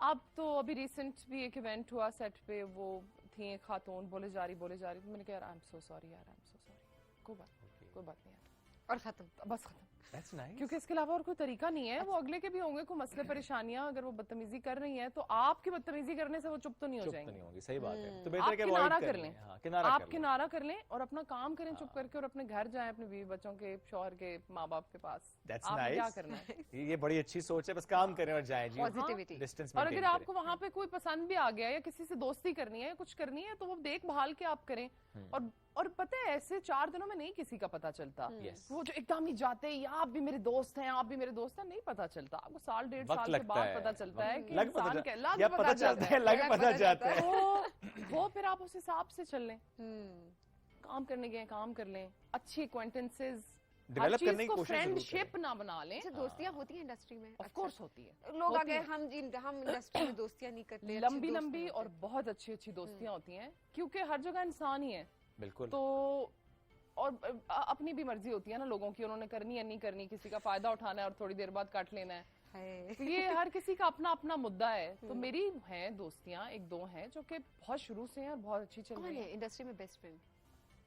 اب تو ابھی ریسنٹ بھی ایک ایونٹ ہوا سیٹ پہ, وہ تھی ایک خاتون, بولے جا رہی, تو میں نے کہا یار آئی ایم سو سوری یار, آئی ایم سو سوری, کوئی بات نہیں یار. और खत्म, बस खत्म। That's nice. क्योंकि इसके अलावा और कोई तरीका नहीं है। वो अगले के भी होंगे कोई मसले परेशानियां, अगर वो बदतमीजी कर रही हैं तो आपकी बदतमीजी करने से वो चुप तो नहीं हो चुप जाएंगे। तो नहीं होंगी, सही बात है। तो आप बेहतर है कि किनारा avoid कर कर लें, लें। हाँ, किनारा आप कर लें। किनारा कर लें और अपना काम करें चुप करके, और अपने घर जाएं अपने बीवी बच्चों के, शौहर के, माँ बाप के पास। That's आपने nice. क्या करना है? ये बड़ी अच्छी सोच है, बस काम करें और जाएं जी। Positivity. डिस्टेंस और अगर आपको वहाँ पे कोई पसंद भी आ गया या किसी से दोस्ती करनी है या कुछ करनी है तो वो देख भाल के आप करें। और पता है ऐसे 4 दिनों में नहीं किसी का पता चलता। वो जो एकदम ही जाते हैं, आप भी मेरे दोस्त हैं, आप भी मेरे दोस्त हैं, नहीं पता चलता। आपको 1.5 साल के बाद पता चलता है कि इंसान के लग पता चलता है, लग पता जाता है। वो फिर आप उस हिसाब से चल लें। काम करने गए काम कर लें, अच्छी एक्वेंटेंसेस डेवलप करने की कोशिश फ्रेंडशिप ना बना लें। अच्छा, दोस्तियां होती हैं इंडस्ट्री में? ऑफ कोर्स होती है। लोग आ गए, हम इंडस्ट्री में दोस्तियां नहीं करते, लंबी लंबी और बहुत अच्छी अच्छी दोस्तियां होती हैं, क्योंकि हर जगह इंसान ही है। बिल्कुल। तो और अपनी भी मर्जी होती है ना लोगों की, उन्होंने करनी है नहीं करनी, किसी का फायदा उठाना है और थोड़ी देर बाद काट लेना है। तो ये हर किसी का अपना अपना मुद्दा है। तो मेरी हैं दोस्तियां, 1-2 हैं जो कि बहुत शुरू से हैं और बहुत अच्छी चल रही है। इंडस्ट्री में बेस्ट फ्रेंड?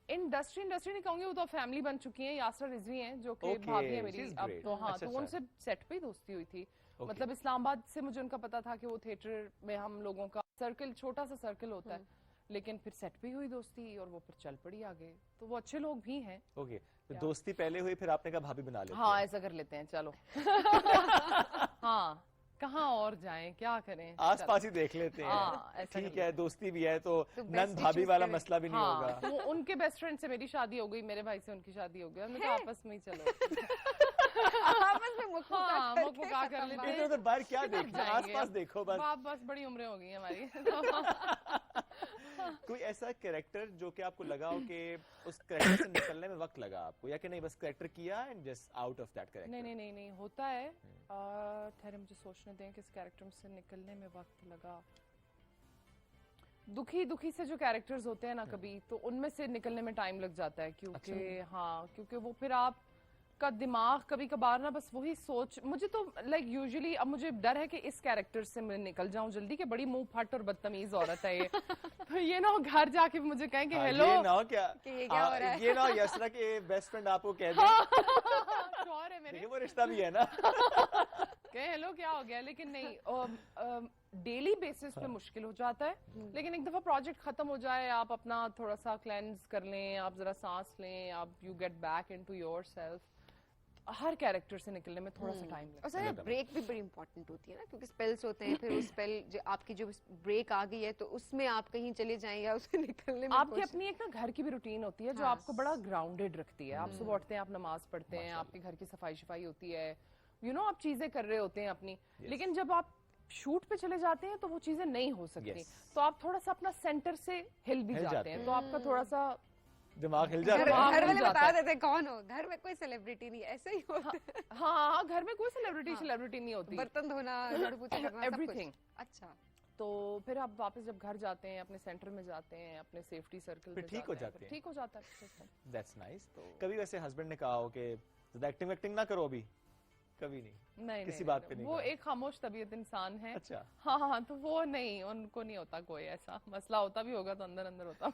इंडस्ट्री नहीं कहूंगी, वो तो फैमिली बन चुकी हैं। यासरा रिजवी हैं जो कि भाभी है मेरी अब तो। हाँ, तो उनसे सेट पे ही दोस्ती हुई थी। मतलब इस्लामाबाद से मुझे उनका पता था कि वो थिएटर में हम लोगों का सर्कल, छोटा सा सर्कल होता है, लेकिन फिर सेट पे हुई दोस्ती और वो फिर चल पड़ी आगे। तो वो अच्छे लोग भी हैं। ओके, तो दोस्ती पहले हुई, फिर आपने कहा भाभी बना लेते हैं। हाँ, ऐसा कर लेते हैं, चलो। हाँ, कहाँ और जाएं, क्या करें, आसपास ही देख लेते हैं। ठीक है, दोस्ती भी है तो नंद भाभी वाला मसला भी नहीं होगा। तो उनके बेस्ट फ्रेंड से मेरी शादी हो गई, मेरे भाई से उनकी शादी हो गई, हमने कहा आपस में ही चलो। आपस में मुक्का कर लेते हैं। इधर बाहर क्या देखना, आसपास देखो बस। बस बड़ी उम्रें हो गई हैं हमारी। कोई ऐसा कैरेक्टर जो कि आपको लगा हो कि उस कैरेक्टर से निकलने में वक्त लगा आपको, या कि नहीं बस कैरेक्टर किया and just out of that character? नहीं होता है। ठहरे मुझे सोचने दें किस कैरेक्टर से निकलने में वक्त लगा। दुखी से जो कैरेक्टर्स होते हैं ना कभी, तो उनमें से निकलने में टाइम लग जाता है, क्योंकि हाँ, क्योंकि वो फिर आप का दिमाग कभी कभार ना बस वही सोच, मुझे तो लाइक यूजुअली अब मुझे डर है कि इस कैरेक्टर से मैं निकल जाऊं जल्दी, कि बड़ी मुंह फट और बदतमीज औरत है ये। तो ये ना घर जाके मुझे कहें कि हेलो, ये ना क्या ये क्या हो रहा है, ये ना यशरा के बेस्ट फ्रेंड आपको कह दे, श्योर है मेरे, वो रिश्ता भी है ना, कहे हेलो क्या हो गया। लेकिन नहीं, डेली बेसिस पे मुश्किल हो जाता है। लेकिन एक दफा प्रोजेक्ट खत्म हो जाए, आप अपना थोड़ा सा क्लेंस कर लें, आप जरा सांस लें, आप you get back into yourself, her character से निकलने में थोड़ा सा टाइम लगता है। और सर ब्रेक भी बड़ी इंपॉर्टेंट होती है ना, क्योंकि स्पेल्स होते हैं, फिर उस स्पेल आपकी जो ब्रेक आ गई है तो उसमें आप कहीं चले जाएं या उससे निकलने में आपकी अपनी एक ना घर की भी रूटीन होती है जो आपको बड़ा ग्राउंडेड रखती है। आप सुबह उठते हैं, आप नमाज पढ़ते हैं, आपके घर की सफाई शफाई होती है, आप चीजें कर रहे होते हैं अपनी। लेकिन जब आप शूट पे चले जाते हैं तो वो चीजें नहीं हो सकती, तो आप थोड़ा सा अपना सेंटर से हिल भी जाते हैं, तो आपका थोड़ा सा दिमाग हिल जाता है। घर वाले बता देते कौन हो, घर में कोई सेलिब्रिटी नहीं, ऐसे ही होता है। हाँ, घर में कोई सेलिब्रिटी नहीं होती, बर्तन धोना, झाड़ू पोछा करना, एवरीथिंग। अच्छा, तो फिर आप वापस जब घर जाते हैं, अपने सेंटर में जाते हैं, अपने सेफ्टी सर्कल में ठीक हो जाते हैं, ठीक हो जाता है। That's nice. कभी वैसे हस्बैंड ने कहा हो कि ज्यादा एक्टिंग ना करो अभी? कभी नहीं, किसी बात पे नहीं। वो एक खामोश तबीयत इंसान है। अच्छा। हाँ, तो वो नहीं, उनको नहीं होता कोई ऐसा मसला, होता भी होगा तो अंदर अंदर होता।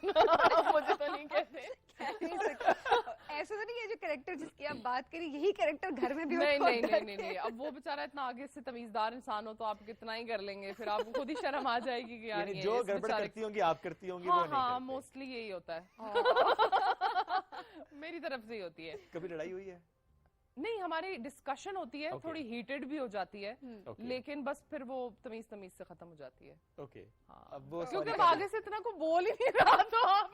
मुझे तो नहीं कहते। ऐसा तो नहीं है जो कैरेक्टर जिसकी आप बात करी यही कैरेक्टर घर में भी नहीं। अब वो बेचारा इतना आगे से तमीजदार इंसान हो तो आप कितना ही कर लेंगे, फिर आपको खुद ही शर्म आ जाएगी कि यार जो गड़बड़ करती होंगी आप करती होंगी। हाँ, मोस्टली यही होता है। मेरी तरफ से ही होती है। कभी लड़ाई हुई है? नहीं, हमारी डिस्कशन होती है, थोड़ी हीटेड भी हो जाती है, लेकिन बस फिर वो तमीज से खत्म हो जाती है। ओके। हाँ, अब वो क्योंकि आगे से इतना को बोल ही नहीं रहा, तो आप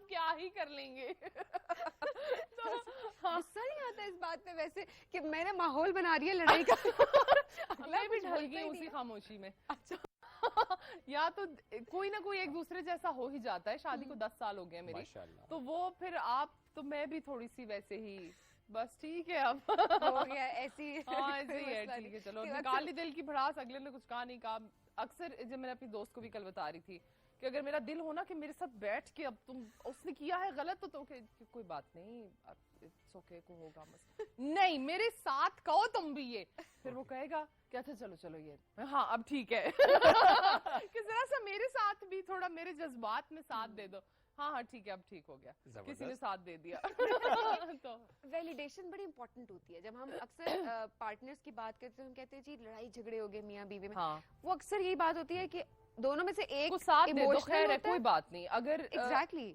क्या ही कर लेंगे। तो गुस्सा नहीं आता इस बात पे वैसे कि मैंने माहौल बना रही है लड़ाई का? मैं भी ढल गई उसी खामोशी में। अच्छा। या तो कोई ना कोई एक दूसरे जैसा हो ही जाता है। शादी को 10 साल हो गए मेरी, तो वो फिर आप तो मैं भी थोड़ी सी वैसे ही, बस ठीक है अब हो गया ऐसी। हाँ, ऐसे ही है, ठीक है, चलो निकाल ली दिल की भड़ास। अगले ने कुछ कहा नहीं कहा। अक्सर जब मैंने अपनी दोस्त को भी कल बता रही थी कि अगर मेरा दिल हो ना कि मेरे साथ बैठ के अब उसने किया है गलत तो कोई बात नहीं, इट्स ओके, को होगा बस। नहीं, मेरे साथ कहो तुम भी ये, फिर वो कहेगा क्या था, चलो ये, हाँ अब ठीक है। कि जरा सा मेरे साथ भी थोड़ा मेरे जज्बात में साथ दे दो, ہاں ٹھیک ہے اب ٹھیک ہو گیا, کسی نے ساتھ دے دیا. تو ویلیڈیشن بڑی امپورٹنٹ ہوتی ہے. جب ہم اکثر پارٹنرز کی بات کرتے ہیں ہم کہتے ہیں جی لڑائی جھگڑے ہو گئے میاں بیوی میں, وہ اکثر یہی بات ہوتی ہے کہ دونوں میں سے ایک ساتھ دے دو, خیر ہے کوئی بات نہیں. اگر ایگزیکٹلی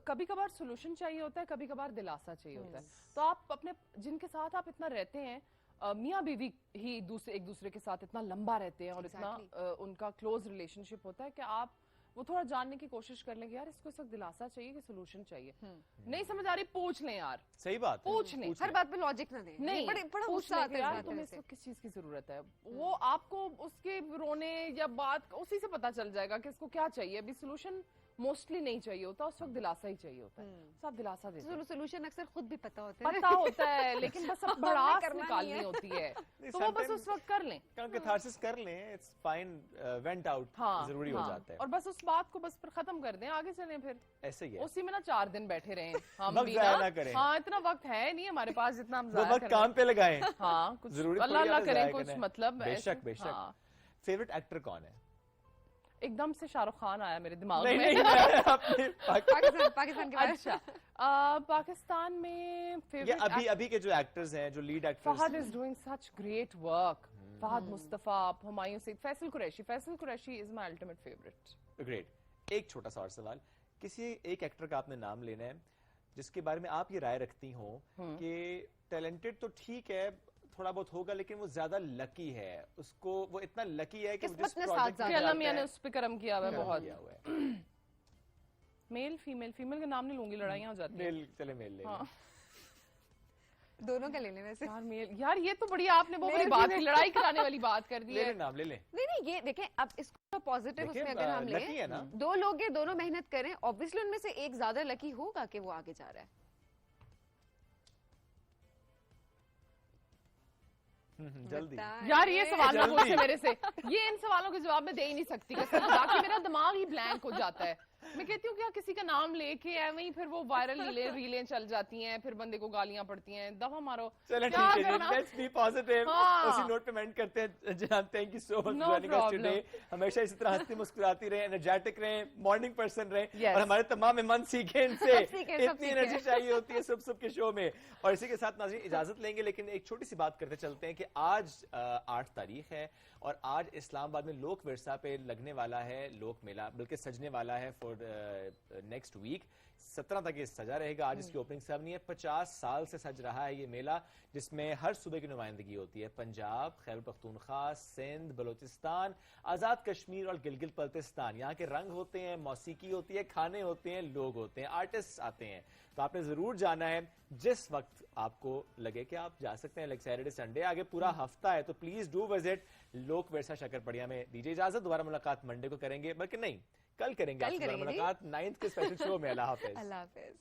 کبھی کبھار سولوشن چاہیے ہوتا ہے, کبھی کبھار دلاسا چاہیے ہوتا ہے. تو آپ اپنے جن کے ساتھ آپ اتنا رہتے ہیں, میاں بیوی ہی ایک دوسرے کے ساتھ اتنا لمبا رہتے ہیں اور اتنا ان کا کلوز ریلیشن شپ ہوتا ہے کہ آپ وہ تھوڑا جاننے کی کوشش کر لیں گے یار اس کو اس وقت دلاسا چاہیے کہ سولوشن چاہیے. نہیں سمجھ آ رہی, پوچھ لیں یار. صحیح بات, پوچھ لیں, ہر بات پہ لاجک نہ دیں. نہیں بڑا غصہ آتا ہے یار تمہیں اس وقت کس چیز کی ضرورت ہے, وہ آپ کو اس کے رونے یا بات اسی سے پتا چل جائے گا کہ اس کو کیا چاہیے. ابھی سولوشن موسٹلی نہیں چاہیے ہوتا, اس وقت دلاسا ہی چاہیے ہوتا ہے. آپ دلاسا دیں, سولوشن اکثر خود بھی پتا ہوتا ہے لیکن بس اب بڑاس نکالنی ہوتی ہے تو وہ بس اس وقت کر لیں, کیتھارسس کر لیں, اٹس فائن, وینٹ آؤٹ ضروری ہو جاتا ہے. اور بس اس بات کو بس پھر ختم کر دیں, آگے چلیں. پھر ایسے ہی ہے, اسی میں نا 4 دن بیٹھے رہیں ہم وقت بھی ضائع نہ کریں. ہاں اتنا وقت ہے نہیں ہمارے پاس جتنا ہم ضائع وقت کام پہ لگائیں. ہاں کچھ ضروری اللہ اللہ کریں کچھ مطلب. بے شک بے شک. فیوریٹ ایکٹر کون ہے؟ ایک دم سے شاہ رخ خان آیا میرے دماغ میں. پاکستان کے بارے. اچھا پاکستان میں فیوریٹ ابھی کے جو ایکٹرز ہیں, جو lead actors, Fahad is doing such great work. Fahad Mustafa, Humayun Saeed, Faisal Qureshi is my ultimate favourite. Great. ایک چھوٹا سا اور سوال, کسی ایک ایکٹر کا آپ نے نام لینا ہے جس کے بارے میں آپ یہ رائے رکھتی ہوں کہ ٹیلنٹڈ تو ٹھیک ہے تھوڑا بہت ہوگا لیکن وہ زیادہ لکی ہے, اس کو وہ اتنا لکی ہے کہ جس پروجیکٹ میں اللہ میاں نے اس پہ کرم کیا ہوا ہے بہت. میل فیمیل کا نام نہیں لوں گی, لڑائیاں ہو جاتی ہیں. چلے میل لے, دونوں کا لے لیں ویسے. یار یہ تو بڑی آپ نے وہ والی بات کی, لڑائی کرانے والی بات کر دی ہے. نام لے لیں. نہیں یہ دیکھیں اب اس کو پازیٹیو اس میں اگر ہم لیں, 2 لوگ ہیں, دونوں محنت کریں, obviously ان میں سے ایک زیادہ لکی ہوگا کہ وہ آگے جا رہا ہے. جلدی یار یہ سوال نہ پوچھے میرے سے, یہ ان سوالوں کے جواب میں دے ہی نہیں سکتی, باقی میرا دماغ ہی بلینک ہو جاتا ہے. میں کہتی ہوں کیا کسی کا نام لے کے وہیں پھر وہ وائرل ریلیں چل جاتی ہیں, پھر بندے کو گالیاں پڑتی ہیں, دفعہ مارو. چلیں ٹھیک ہے, لیٹس بی پازیٹیو. اسی نوٹ پہ اینڈ کرتے ہیں جناب. Thank you so much joining us today. ہمیشہ اسی طرح ہنستی مسکراتی رہیں, انرجیٹک رہیں, مارننگ پرسن رہیں, اور ہمارے تمام مہمان سیکھیں ان سے. اتنی انرجی چاہیے ہوتی ہے صبح کے شو میں. اور اسی کے ساتھ ناظرین اجازت لیں گے, لیکن ایک چھوٹی سی بات کرتے چلتے ہیں کہ آج 8 تاریخ ہے اور آج اسلام آباد میں لوک ورثہ پہ لگنے والا ہے لوک میلہ, بلکہ سجنے والا ہے فور نیکسٹ ویک. 17 تک یہ سجا رہے گا. آج اس کی اوپننگ سیرمنی ہے. 50 سال سے سج رہا ہے یہ میلہ, جس میں ہر صوبے کی نمائندگی ہوتی ہے. پنجاب, خیبر پختونخوا, سندھ, بلوچستان, آزاد کشمیر اور گلگت بلتستان. یہاں کے رنگ ہوتے ہیں, موسیقی ہوتی ہے, کھانے ہوتے ہیں, لوگ ہوتے ہیں, آرٹسٹ آتے ہیں. تو آپ نے ضرور جانا ہے جس وقت آپ کو لگے کہ آپ جا سکتے ہیں, لائک سیٹرڈے سنڈے, آگے پورا ہفتہ ہے. تو پلیز ڈو وزٹ لوک ورثہ شکرپڑیا میں. دیجیے اجازت, دوبارہ ملاقات منڈے کو کریں گے, بلکہ نہیں کل کریں گے. ملاقات 9th کے اسپیشل شو میں. اللہ حافظ. اللہ حافظ.